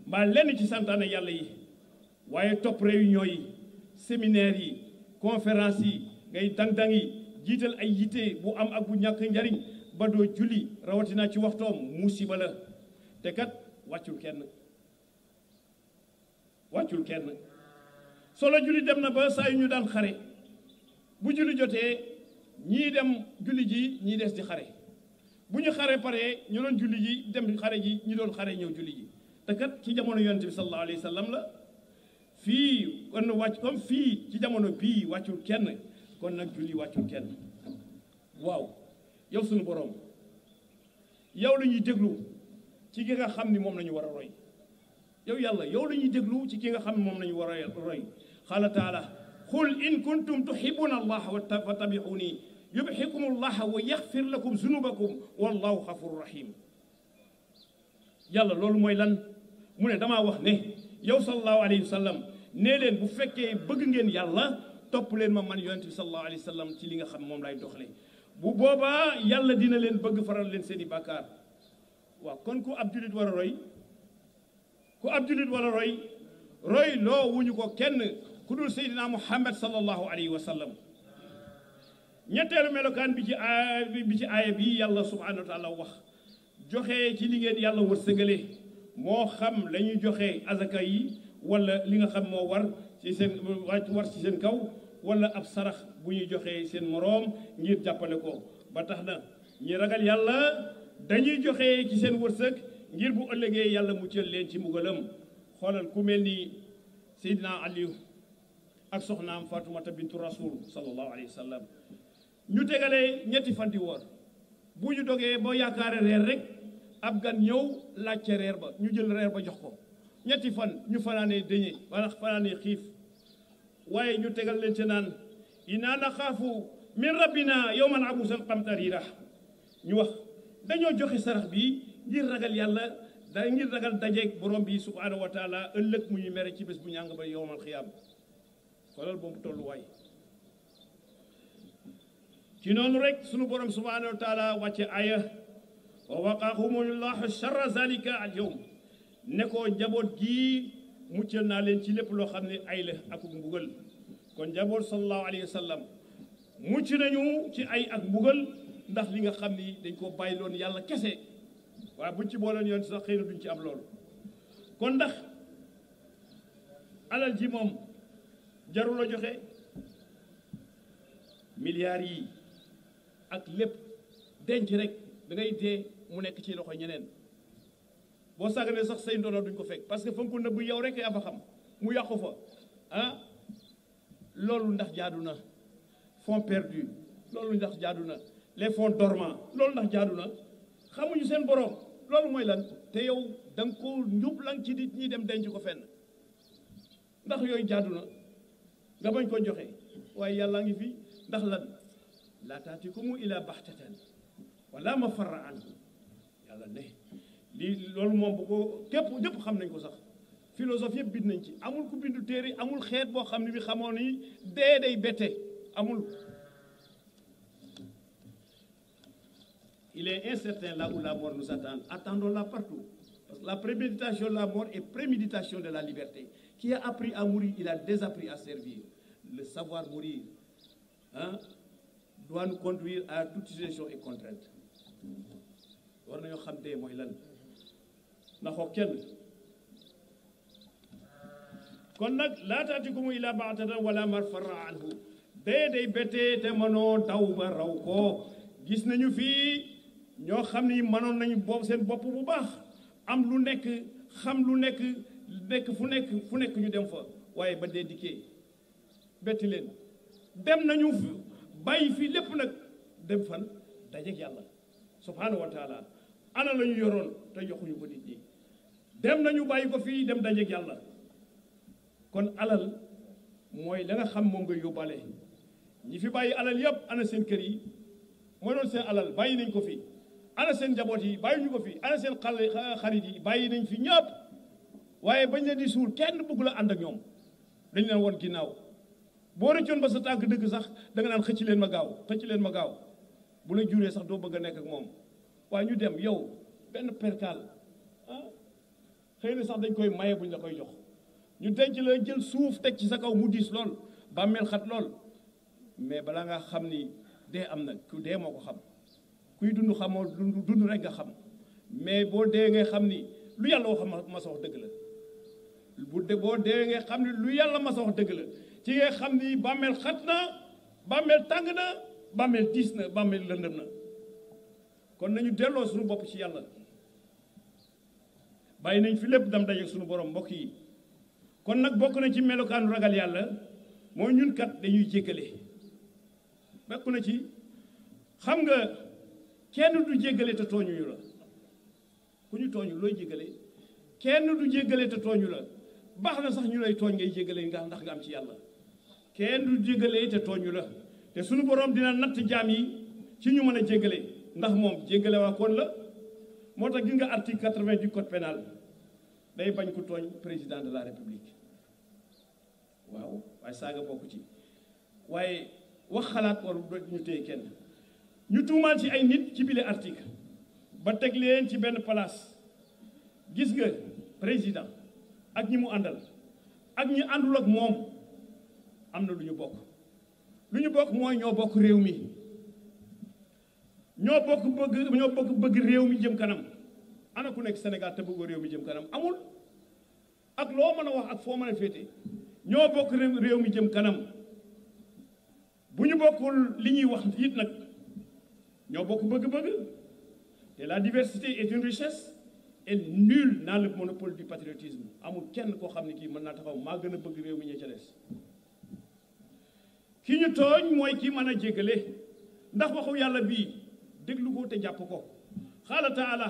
mbaa lenn ci santaane yàlla yi waaye topp réunion yi séminaire yi conférence yi ngay dang-dang yi jiital ay yitte bu am ak bu ñàkk njariñ ba doo julli rawatina ci waxtoom musiba la te kat wàccul kenn solo julli dem na ba saa yu ñu daan xare bu julli jotee ñii dem julli ji ñii des di xare bu ñu xare paree ñu doon julli ji dem xare ji ñi doon xare ñëw julli ji te kat ci jamono yonent bi sallallahu alayhi wa sallam la fii kon wàcc comme fii ci jamono bii wàccul kenn kon nag julli wàccul kenn waaw yow suñu boroom yow la ñuy déglu ci ki nga xam ni moom la ñu war a roy yow yàlla yow la ñuy déglu ci ki nga xam ne moom la ñu war a roy qaala taala qul in kuntum tuhibbuna allaha fattabi'uni yubhikum allah wa yaghfir lakum zunubakum wallahu ghafurur rahim yàlla loolu mooy lan mu ne damaa wax ne yow sallallahu alayhi wa sallam nee leen bu fekkee bëgg ngeen yàlla topp leen ma man yonent bi sallallahu alayhi wa sallam ci li nga xam moom lay doxale bu boobaa yàlla dina leen bëgg faral leen seeni bàkkaar waaw kon ku ab julit war a roy roy loo wuñu ko kenn ku dul seydina muhammad sallallahu alayhi wa sallam ñetteelu melokaan bi ci aaya bi yàlla subhanahu wa taala wax joxe ci li ngeen yàlla wërsëgale moo xam la ñuy joxe azaka yi wala li nga xam moo war ci seen kaw wala ab sarax bu ñuy joxe seen moroom ngir jàppale ko ba tax na ñi ragal yàlla dañuy joxe ci seen wërsëg ngir bu ëllëgee yàlla muccal leen ci mbugalam xoolal ku mel ni Seydina Aliou ak soxnaam Faatumata bintu Rasul sallallahu alayhi wa sallam ñu tegalee ñetti fan di woor bu ñu dogee ba yaakaare reer rek ab gan ñëw laajte reer ba ñu jël reer ba jox ko ñetti fan ñu fanaanee dëñe wala fanaanee xiif waaye ñu tegal leen ci naan inna naxaafu min rabbina yawman abuusan qamtarira ñu wax dañoo joxe sarax bi ngir ragal yàlla ngir ragal dajeeg borom bi subhanahu wa taala ëllëg mu ñu mere ci bés bu ñàng ba yowmal xiyaam xoolal boobu tolluwaay ci noonu rek sunu borom subhanahu wa taala wàcce aya wa waqaahumullahu sharra zalika al yawm ne ko njaboot gii muccal naa leen ci lépp loo xam ne ay la ak mbugal kon njaboot sallallahu alayhi wa sallam mucc nañu ci ay ak mbugal ndax li nga xam ni dañ ko bàyyi loon yàlla kese waaye buñ ci booleen yoon sax xëy na duñ ci am loolu kon ndax alal ji moom jarul a joxe milliards yi ak lépp denc rek da ngay dee mu nekk ci loxo ñeneen boo sàgganee sax say ndono duñ ko fekk parce que fa nga ko nëbb yow rek yaa fa xam mu yàqu fa ah loolu ndax jaadu na fonds perdu loolu ndax jaadu na les fonds dormants loolu ndax jaadu na xamuñu seen borom loolu mooy lan te yow da nga ko njublang ci nit ñi dem denc ko fenn ndax yooyu jaadu na nga bañ ko joxe waaye yàlla ngi fi ndax lan laa taatikumu ila baxtatan wala ma farra an yàlla ne lii loolu moom bu ko képp ñëpp xam nañ ko sax philosophie yëpp bind nañ ci amul ku bindu téere amul xeet boo xam ne bi xamoon ni dee day bette amul. Il est incertain là où la mort nous attend. Attendons-la partout. Parce que la préméditation de la mort est préméditation de la liberté. Qui a appris à mourir, il a désappris à servir. Le savoir mourir doit nous conduire à toute situation et contrainte. war nañoo xam dee mooy lan ndaxoo kenn kon nag laa taatikumu ila baxtatan wala man farra anhu dee day bettee te mënoo daw ba raw ko gis nañu fii ñoo xam ni mënoon nañu boobu seen bopp bu baax am lu nekk xam lu nekk fu nekk ñu dem fa waaye ba dee dikkee betti leen dem nañu bàyyi fii lépp nag dem fan dajeek yàlla subhanahu wa taala ana la ñu yoroon te joxuñu ko nit ñi dem nañu bàyyi ko fii dem dajeek yàlla kon alal mooy la nga xam moom nga yóbbaale ñi fi bàyyi alal yëpp ana seen kër yi mooy doon seen alal bàyyi nañ ko fi ana seen njaboot yi bàyyi ñu ko fi ana seen xarit yi bàyyi nañ fi ñëpp waaye bañ leen di suul kenn bëgg la ànd ak ñoom dañ leen woon ginnaaw boo rëccoon ba sa tànk dëgg sax da nga naan xëcc leen ma gaaw bu la juree sax doo bëgg a nekk ak moom waaye ñu dem yow benn perkaal xëy na sax dañ koy maye buñ la koy jox ñu denc la jël suuf teg ci sa kaw mu diis lool bàmmeel xat lool mais balaa nga xam ni dee am na ku dee moo ko xam kuy dund xamoo dund rek nga xam mais boo dee ngay xam ni lu yàlla wax ma sa wax dëgg la boo dee ngay xam ni lu yàlla ma sa wax dëgg la ci ngay xam ni bàmmeel xat na bàmmeel tàng na bàmmeel diis na bàmmeel lëndëm na kon nañu delloo suñu bopp ci yàlla bàyyi nañ fi lépp dam dajeek suñu borom mbokk yi kon nag bokk na ci melokaanu ragal yàlla mooy ñun kat dañuy jéggale bokk na ci xam nga kenn du jéggale te tooñuñu la ku ñu tooñu looy jéggale kenn du jéggale te tooñu la baax na sax ñu lay tooñ ngay jéggale nga ndax nga am ci yàlla kenn du jéggale te tooñu la te suñu borom dina natt jaam yi ci ñu mën a jéggale ndax moom jéggale waa kon la moo tax gis nga article 80 du code pénal day bañ ku tooñ président de la république waaw waaye saaga bokk ci waaye wax xalaat waru ñu téye kenn ñu tuumaal ci ay nit ci bile article ba teg leen ci benn place gis nga président ak ñi mu àndal ak ñi àndul ak moom am na lu ñu bokk mooy ñoo bokk réew mi ñoo bokk bëgg réew mi jëm kanam ana ku nekk Sénégal te bëggoo réew mi jëm kanam amul ak loo mën a wax ak foo mën a féete ñoo bokk réew mi jëm kanam bu ñu bokkul li ñuy wax it nag ñoo bokk bëgg-bëgg te la diversité est une richesse et nul n'a le monopole du patriotisme amul kenn koo xam ne kii mën naa taxaw maa gën a bëgg réew mi ñee ca des ki ñu tooñ mooy ki mën a jéggale ndax waxu yàlla bii déglu ko te jàpp ko xaala taala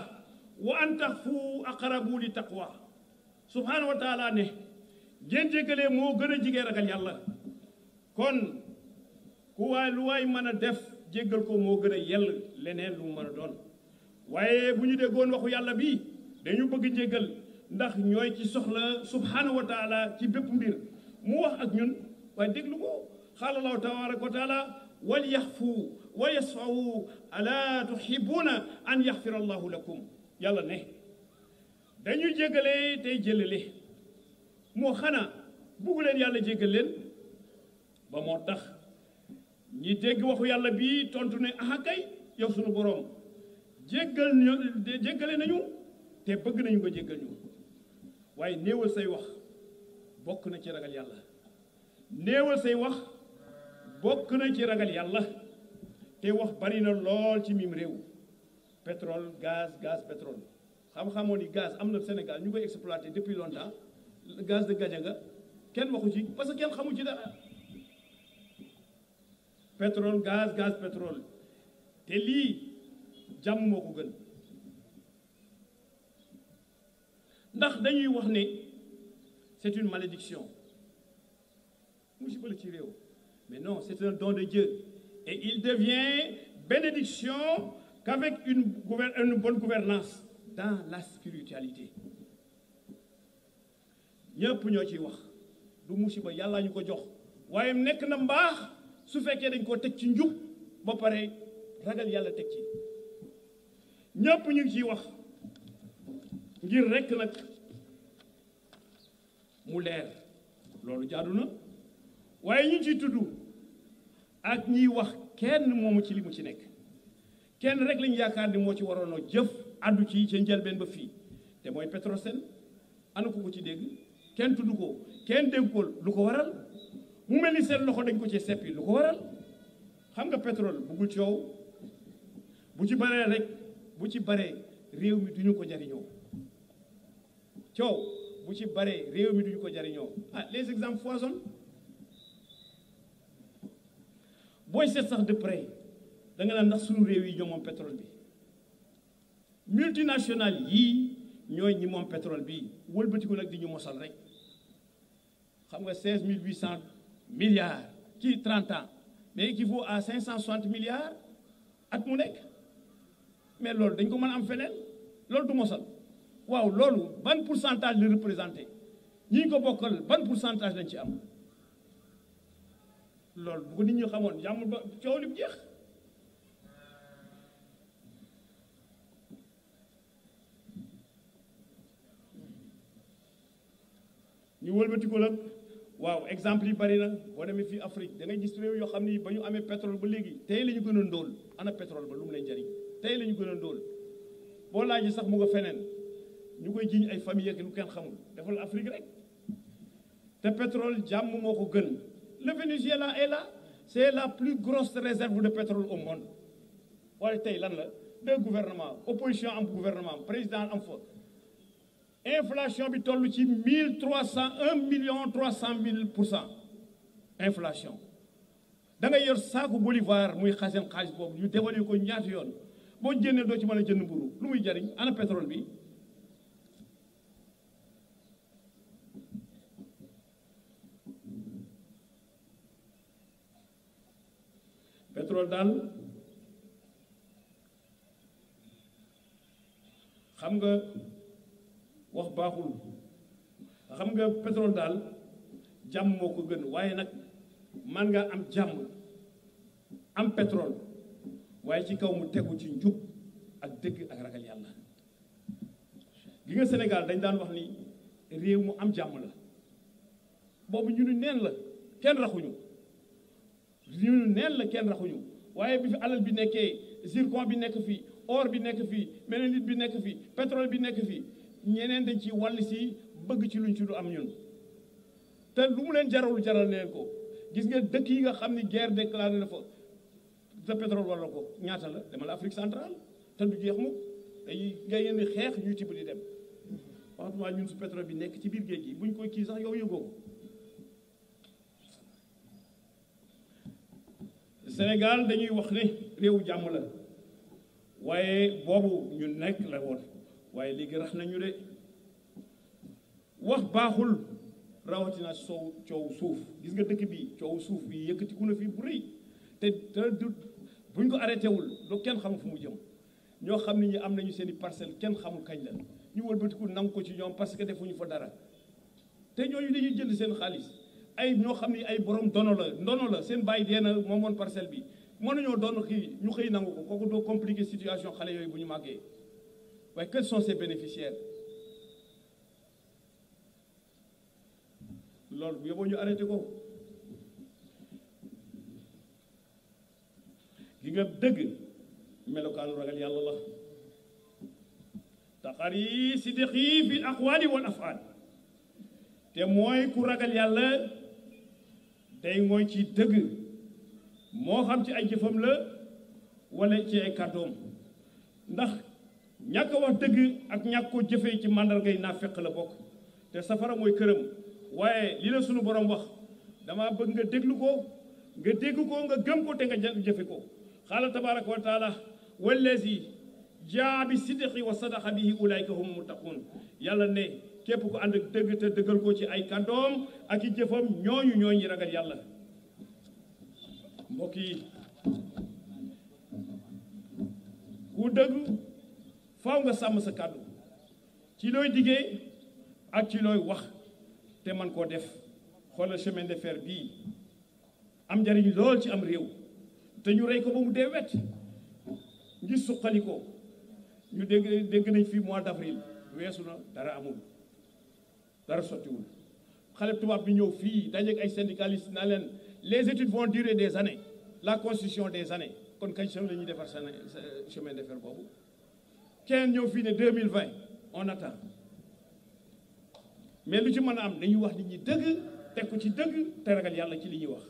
wa an taxfu aqrabu li taqwa subhanahu wa taala ne ngeen jéggalee moo gën a jigee ragal yàlla kon ku waay lu waay mën a def jéggal ko moo gën a yell leneen lu mu mën a doon waaye bu ñu déggoon waxu yàlla bii dañu bëgg jéggal ndax ñooy ci soxla subhanahu wa taala ci bépp mbir mu wax ak ñun waaye déglu ko xaala allahu tabaraka wa taala wal yaxfu wa yasfawu ala tuhibuuna an yaxfira allahu lakum yàlla ne dañuy jéggale tey jëlale moo xanaa bugg leen yàlla jéggal leen ba moo tax ñi dégg waxu yàlla bii tontu ne aha kay yow sunu boroom jéggale nañu te bëgg nañu nga jéggal ñu waaye néewal say wax bokk na ci ragal yàlla néewal say wax bokk na ci ragal yàlla te wax bari na lool ci mim réew pétrole gaz pétrole xam-xamoo ni gaz am na Sénégal ñu koy exploité depuis longtemps gaz de Gadiaga kenn waxu ci parce que kenn xamu ci dara pétrole gaz pétrole te lii jàmm moo ko gën ndax dañuy wax ne c'est une malédiction musiba la ci réew mais non c'est un don de Dieu et il devient bénédiction qu'avec une bonne gouvernance dans la spiritualité ñëpp ñoo ciy wax du musiba yàlla ñu ko jox waaye nekk na mbaax su fekkee dañ koo teg ci njub ba pare ragal yàlla teg ci ñëpp ñu ngi ciy wax ngir rekk nag mu leer loolu jaadu na waaye ñu ciy tudd ak ñiy wax kenn moomu ci li mu ci nekk kenn rek lañu yaakaar ni moo ci waroon a jëf àddu ci ca njëlbeen ba fii te mooy Petrosen ana ko ci dégg kenn tudd ko kenn dégg ko lu ko waral mu mel ni seen loxo dañ ko ci seppi lu ko waral xam nga pétrole buggul coow bu ci baree rek bu ci baree réew mi duñu ko jariñoo coow bu ci baree réew mi duñu ko jariñoo ah les exemples foisonnent booy seet sax de près da nga naan ndax suñu réew yi ñoo moom pétrole bi multinationales yii ñooy ñi moom pétrole bi wëlbatiku nag di ñu mosal rek xam nga 16 800 milliards ci 30 ans mais équivaut à 560 milliards at mu nekk mais loolu dañ ko mën a am feneen loolu du mosal waaw loolu ban pourcentage la représenté ñi ñu ko bokkal ban pourcentage lañ ci am loolu bu ko nit ñi xamoon jàmm ba coow li bu jeex. ñu wëlbati ko nag waaw exemple yi bari na boo demee fii Afrique da ngay gis réew yoo xam ni ba ñu amee pétrole ba léegi tey la ñu gën a ndóol ana pétrole ba lu mu leen jariñ tey la ñu gën a ndóol boo laajee sax mu nga feneen ñu koy jiñ ay famille ak lu kenn xamul defal Afrique rek te pétrole jàmm moo ko gën. Le Venezuela est là c'est la plus grosse réserve de pétrole au monde waaye tey lan la deux gouvernements opposition am gouvernement président am fa. Inflation bi toll ci 1,300,000% inflation da ngay yor saaku bolivar muy xaseen xaalis boobu ñu dévalué ko ñaati yoon boo jëndee doo ci mën a jënd mburu lu muy jariñ ana pétrole bi. pétrole daal xam nga. wax baaxul xam nga pétrole daal jàmm moo ko gën waaye nag man nga am jàmm am pétrole waaye ci kaw mu tegu ci njub ak dëgg ak ragal yàlla gi nga Sénégal dañ daan wax ni réew mu am jàmm la boobu ñu ni neen la kenn raxuñu ñu ni neen la kenn raxuñu waaye bi fi alal bi nekkee zircon bi nekk fii or bi nekk fii mélanite bi nekk fii pétrole bi nekk fii ñeneen dañ ci wàll si bëgg ci luñ ci du am ñun te lu mu leen jaral leen ko gis nga dëkk yi nga xam ni guerre déclarée na fa te pétrole war na ko ñaata la demal Afrique centrale te du jeex mu day nga yenn xeex ñuy tibb di dem waxtuma ñun su pétrole bi nekk ci biir géej gi buñ koy kii sax yow yëgoo ko Sénégal dañuy wax ne réewu jàmm la waaye boobu ñu nekk la woon waaye léegi rax nañu de wax baaxul rawatina coow suuf gis nga dëkk bi coow suuf bi yëkkatiku na fii bu rëy te buñ ko arrêté wul lu kenn xamul fu mu jëm ñoo xam ne ñi am nañu seen i parcelle kenn xamul kañ la ñu wëlbatiku nangu ko ci ñoom parce que defuñu fa dara te ñooñu dañuy jënd seen xaalis ay ñoo xam ne ay borom ndono la seen bàyyi dee na moom moon parcelle bi mënuñoo doon kii ñu xëy nangu ko kooku doo compliquer situation xale yooyu bu ñu màggee waaye quels sont ces bénéficiaires loolu bu yóbboo ñu arrêté ko gi nga dëgg melokaanu ragal yàlla la taxar yi siddiq yi fi aqwaali wal afaal te mooy ku ragal yàlla day mooy ci dëgg moo xam ci ay jëfam la wala ci ay kàddoom ndax ñàkk a wax dëgg ak ñàkk ko jëfee ci màndargay naafeq la bokk te safara mooy këram waaye li la sunu borom wax dama bëgg nga déglu ko nga dégg ko nga gëm ko te nga jëfe ko xaala tabaraka wa taala wallazi jaa bi sidqi wa sadaqa bihi ulaika hum muttaqun yàlla ne képp ko ànd ak dëgg te dëggal ko ci ay kàddoom ak i jëfam ñooñu ragal yàlla mbokk yi ku dëgg faaw nga sàmm sa kàddu ci looy diggee ak ci looy wax te man koo def xoolal chemin de fer bii am njariñ lool ci am réew te ñu rey ko ba mu dee wet ngir suqali ko ñu dégg nañ fii mois d'avril weesu na dara amul dara sottiwul xale tubaab bi ñëw fii dajeeg ay syndicalistes naa leen les études vont durer des années la constitution des années kon kañ sam la ñuy defar sa chemin de fer boobu kenn ñëw fii ne 2020 on attend mais lu ci mën a am dañuy wax nit ñi dëgg teg ko ci dëgg te ragal yàlla ci li ñuy wax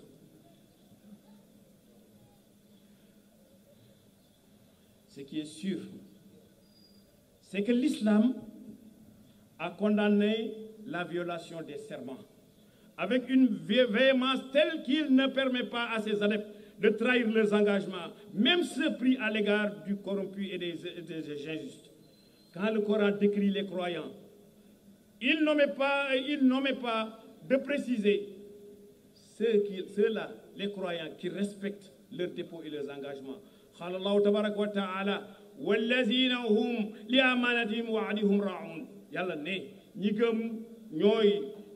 ce qui est sûr c'est que l'islam a condamné la violation des serments avec une véhémence telle qu'il ne permet pas à ses adeptes de trahir leurs engagements, même ceux pris à l'égard du corrompu et des injustes. Quand le Coran décrit les croyants, il n'omet pas de préciser ceux-là, les croyants qui respectent leurs dépôts et leurs engagements. قال الله تبارك وتعالى والذين هم لأمانتهم وعدهم راعون yàlla ne ñi gëm ñooy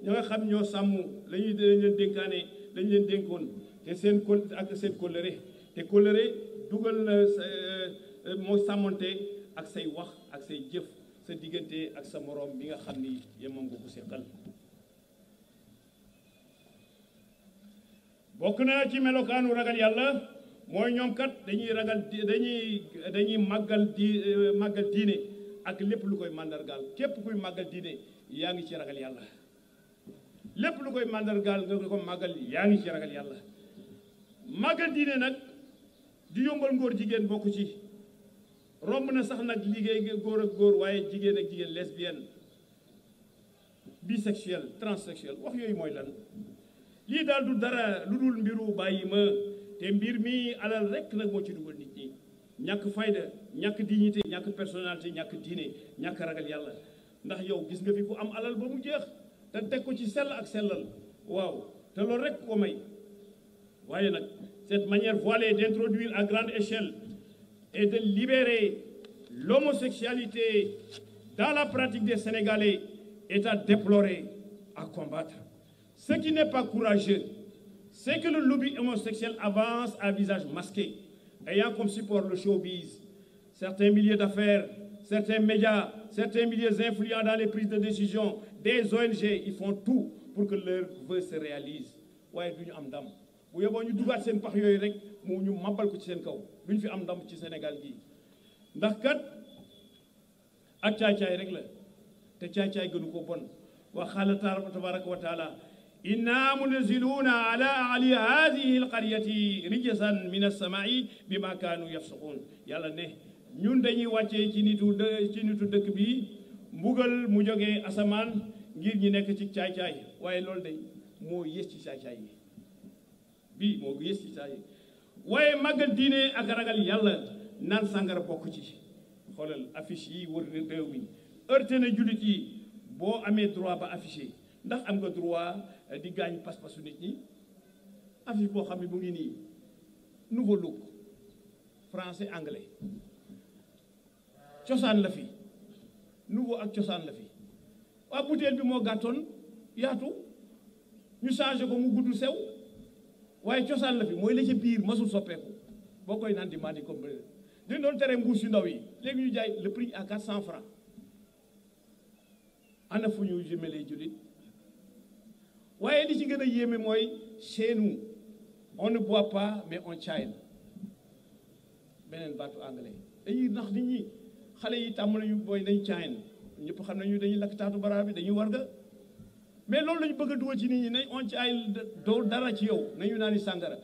ña nga xam ñoo sàmm la ñuy leen dénkaane lañ leen dénkoon te seen ak seen kóllëre te kóllëre dugal na moo sàmmonte ak say wax ak say jëf sa diggante ak sa moroom bi nga xam ni yemoom nga ko seqal bokk na ci melokaanu ragal yàlla mooy ñoom kat dañuy ragal dañuy màggal diine ak lépp lu koy màndargaal képp kuy màggal diine yaa ngi ci ragal yàlla lépp lu koy màndargaal nga ko màggal yaa ngi ci ragal yàlla màggal diine nag di yombal ngóor jigéen bokk ci romb na sax nag liggéey góor ak góor waaye jigéen ak jigéen lesbienne bisexuel transsexuel wax yooyu mooy lan lii daal du dara lu dul mbiru bàyyi ma te mbir mi alal rek nag moo ci dugal nit ñi ñàkk fayda ñàkk dignité ñàkk personnalité ñàkk diine ñàkk ragal yàlla ndax yow gis nga fi ku am alal ba mu jeex te teg ko ci sell ak sellal waaw te loolu rek ko may waaye nag cette manière voilée d'introduire à grande échelle et de libérer l'homosexualité dans la pratique des Sénégalais est à déplorer, à combattre. Ce qui n'est pas courageux, c'est que le lobby homosexuel avance à visage masqué, ayant comme support le showbiz, certains milieux d'affaires, certains médias, certains milieux influents dans les prises de décision, des ONG, ils font tout pour que leur vœu se réalise. waaye du ñu am ndam bu yóbboo ñu dugaat seen pax yooyu rek moo ñu mabal ko ci seen kaw duñ fi am ndam ci Sénégal gii ndax kat ak caay-caay rek la te caay-caay gënu ko bon wa qaala tabaraka wa taala inna munazziluuna ala ahli hadihi alqaryati rijsan min as-samaa'i bima kaanu yafsuqun yàlla ne ñun dañuy wàccee ci nitu dëkk bi mbugal mu jógee asamaan ngir ñi nekk ci caay-caay waaye loolu day moo yées ci caay-caay yi bii moo yées ci caay waaye màggal diine ak ragal yàlla naan sàngara bokk ci xoolal affiche yi wër réew mi heurté na jullit yi boo amee droit ba affiché ndax am nga droit di gaañ pas-pasu nit ñi affiche boo xam ne mu ngi nii nouveau look français anglais cosaan la fi nouveau ak cosaan la fi waa butéel bi moo gàttoon yaatu ñu changé ko mu gudd sew waaye cosaan la fi mooy la ca biir masul soppeeku boo koy naan di mandi comme dañ doon tere mbuus yu ndaw yi léegi ñu jaay le prix à 400 francs ana fu ñu jëmelee jullit waaye li ci gën a yéeme mooy chez nous on ne boit pas mais on chill beneen baatu anglais dañuy nax nit ñi xale yi tàmm nañu booy dañ chill ñëpp xam nañu dañuy lakk taatu bara bi dañuy warga mais loolu lañu bëgg a dugal ci nit ñi nañ on chill doo dara ci yow nañu naan sàngara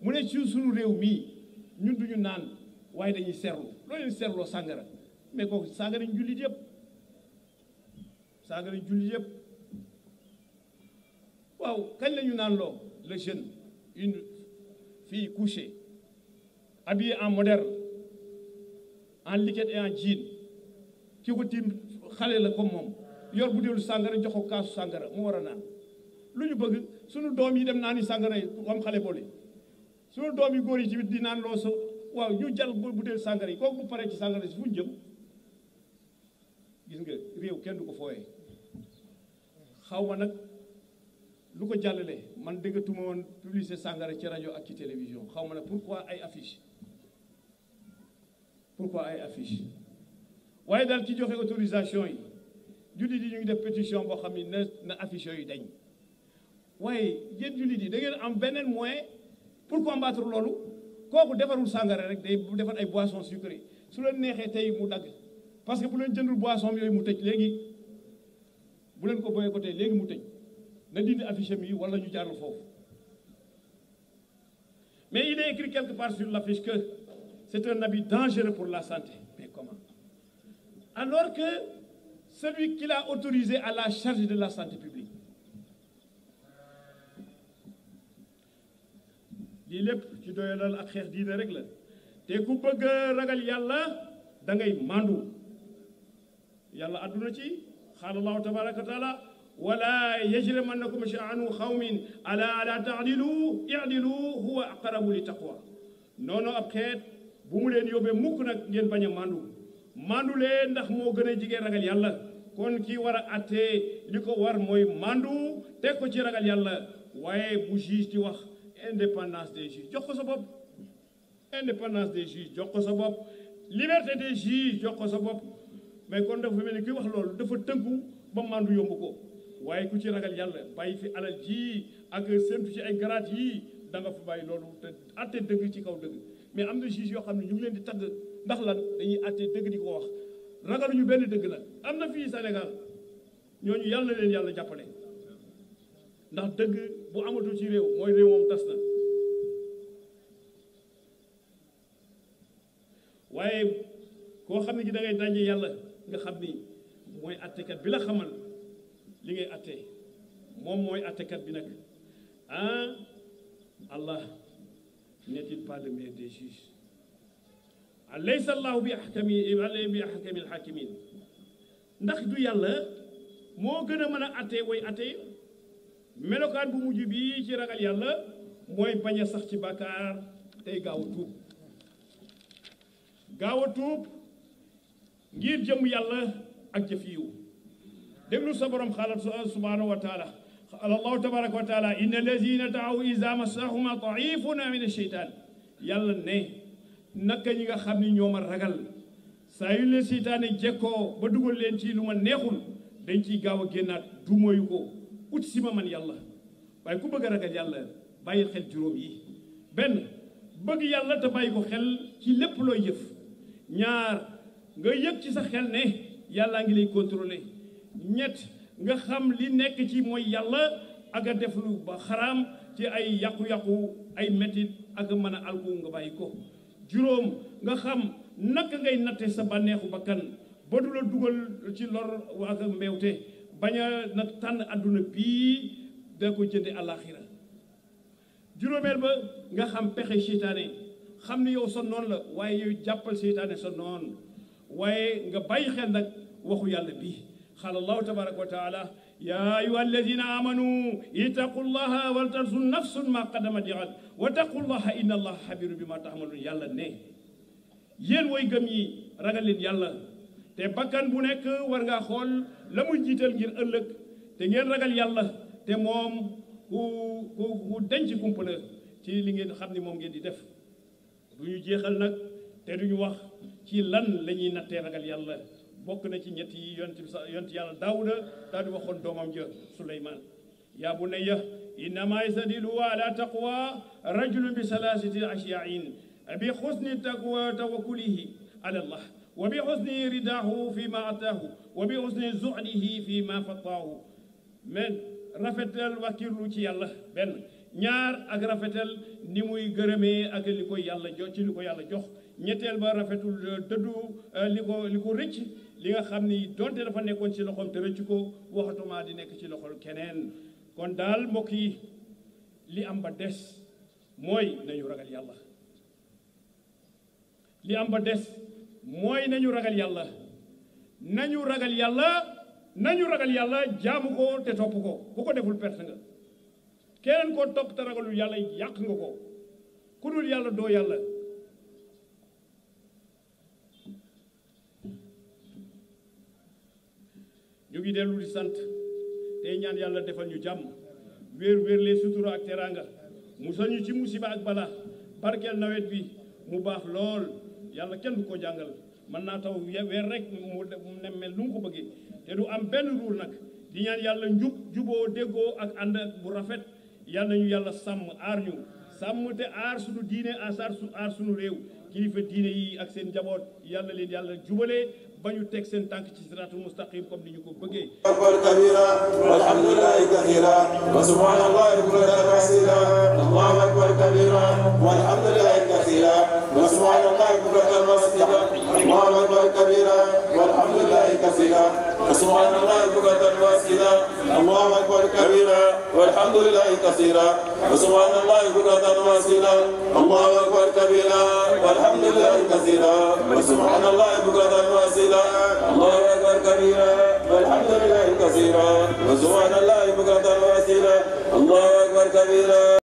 mu ne ci suñu réew mii ñun duñu naan waaye dañuy seerlu loolu leen seerloo sàngara mais kooku sàngara ñu jullit yëpp sàngara ñu jullit yëpp waaw kañ la ñu naan loo le jeune une fille couchée habillée en moderne en liquette et en jean ki ko tiim xale la comme moom yor bu deelu sàngara jox ko kaasu sàngara mu war a naan lu ñu bëgg suñu doom yi dem naa ni sàngara yi comme xale boole suñu doom yi góor yi tamit di naan loo sa waaw ñu jal bu deelu sàngara yi kooku bu paree ci sàngara si fu ñu jëm gis nga réew kenn du ko fooyee xaw ma nag lu ko jàllale man déggatuma woon publicité sàngara ci rajo ak ci télévision xaw ma nag pourquoi ay affiche waaye daal ci joxe autorisation yi jullit yi ñu ngi def pétition boo xam ne na affiche yooyu dañ waaye yéen jullit yi da ngeen am beneen moyen pour combattre loolu kooku defarul sàngara rek day defar ay boissons sucrées su leen neexee tey mu dagg parce que bu leen jëndul boisson yooyu mu tëj léegi bu leen ko boycotté léegi mu tëj na dindi affiche mi wala ñu jaarlu foofu mais il est écrit quelque part sur l'affiche que c'est un habit dangereux pour la santé mais comment alors que celui qui l'a autorisé à la charge de la santé publique lii lépp ci doyalal ak xeex diine rek la te ku bëgg ragal yàlla da ngay mandu yàlla àdduna ci qaala allahu tabaraka wa taala wala yajrimannakum shana'anu qawmin ala ta'dilu i'dilu huwa aqrabu li taqwa noonu ab xeet bu mu leen yóbbee mukk nag ngeen bañ a mandu leen ndax moo gën a jege ragal yàlla kon kii war a attee li ko war mooy mandu teg ko ci ragal yàlla waaye bu juge di wax indépendance des juges jox ko sa bopp indépendance des juges jox ko sa bopp liberté des juges jox ko sa bopp mais kon dafa mel ni kuy wax loolu dafa tënku ba mandu yomb ko waaye ku ci ragal yàlla bàyyi fi alal ji ak séntu ci ay garaat yi da nga fa bàyyi loolu te atte dëgg ci kaw dëgg mais am na juge yoo xam ne ñu ngi leen di tagg ndax lan dañuy atte dëgg di ko wax ragaluñu benn dëgg la am na fii Sénégal ñooñu yàlla na leen yàlla jàppale ndax dëgg bu amatul ci réew mooy réew moom tas na waaye koo xam ne gi da ngay daje yàlla nga xam ni mooy attekat bi la xamal li ngay atte moom mooy attekat bi nag ah Allah n'est-il pas le meilleur des juges alaysa allahu bi ahkamil hakimin ndax du yàlla moo gën a mën a atte way atte melokaan bu mujj bi ci ragal yàlla mooy bañ a sax ci bàkkaar tey gaaw a tuub ngir jëm yàlla ak jëf yiw déglu sa borom xaalat subhanahu wa taala qala allahu tabaraka wa taala inna allazina daaw iza massahuma taifun min asheytaan yàlla ne naka ñi nga xam ni ñoo ma ragal saa yu leen seytaane jekkoo ba dugal leen ci lu ma neexul dañ ciy gaaw a génnaat du moyu ko ut si ma man yàlla waaye ku bëgg a ragal yàlla bàyyi xel juróom yi benn bëgg yàlla te bàyyi ko xel ci lépp looy jëf ñaar nga yëg ci sa xel ne yàllaa ngi lay contrôler ñett nga xam li nekk ci mooy yàlla ak a def lu ba xaraam ci ay yàqu-yàqu ay mettit ak mën a alku nga bàyyi ko juróom nga xam naka ngay natte sa bànneexu bakkan ba du la dugal ci lor ak mbewte bañ a nag tànn àdduna bii da ko jënde àllaaxira juróomeel ba nga xam pexe seytaane xam ni yow sa noon la waaye yow jàppal seytaane sa noon waaye nga bàyyi xel nag waxu yàlla bii qaala allahu tabaraka wa taala yaa ayuha alladina amanu ittaqullaha wal tanzur nafsun ma qaddamat li ghad wa taqullaha inna allaha xabiru bi ma taxmalun yàlla ne yéen way gëm yi ragal leen yàlla te bakkan bu nekk war ngaa xool la muy jiital ngir ëllëg te ngeen ragal yàlla te moom ku denc kumpa la ci li ngeen xam ni moom ngeen di def du ñu jeexal nag te duñu wax ci lan la ñuy nattee ragal yàlla bokk na ci ñett yi yonent yàlla daawuda daal di waxoon doomam ja suleymaan yaa bunayya innama yastadilu ala taqwa rajulun bi salasati ashyain bi xusni tawakkulihi ala allah wa bi xusni ridahu fi ma ataahu wa bi xusni zuhdihi fi ma fataahu men rafetal wakkirlu ci yàlla benn ñaar ak rafetal ni muy gërëmee ak li ko yàlla jox ci li ko yàlla jox ñetteel ba rafetul dëddu li ko rëcc li nga xam ni donte dafa nekkoon ci loxoom te rëcc ko waxatuma di nekk ci loxol keneen kon daal mbokk yi li am ba des mooy nañu ragal yàlla li am ba des mooy nañu ragal yàlla nañu ragal yàlla jaamu ko te topp ko ku ko deful perte nga keneen koo topp te ragalul yàlla yàq nga ko ku dul yàlla doo yàlla ñu ngi dellu di sant tey ñaan yàlla defal ñu jàmm wéer lee sutura ak teraanga musal ñu ci musiba ak bala barkeel nawet bi mu baax lool yàlla kenn du ko jàngal mën naa taw weer rek mu mel nu mu ko bëggee te du am benn ruur nag di ñaan yàlla juboo déggoo ak ànd bu rafet yàlla nañu yàlla sàmm aar ñu sàmm te aar suñu diine aar suñu réew kilifa diine yi ak seen njaboot yàlla leen yàlla jubale ba ñu teg seen tànk ci siraatul mustaqim comme ni ñu ko bëggee akbar kabira walhamdulillahi kathira wa subhanallahi bukratan wa asila allahu akbar kabira walhamdulillahi kathira wa subhanallahi bukratan wa asila allahu akbar kabira walhamdulillahi kathira wa subhanallahi bukratan wa asila allahu akbar kabira walhamdulillahi kathira wa subhanallahi bukratan wa asila allahu akbar kabira walhamdulillahi kathira wa subhanallahi bukratan wa asila الله أكبر كبيرا والحمد لله كثيرا وسبحان الله بكرة وأصيلا الله أكبر كبيرا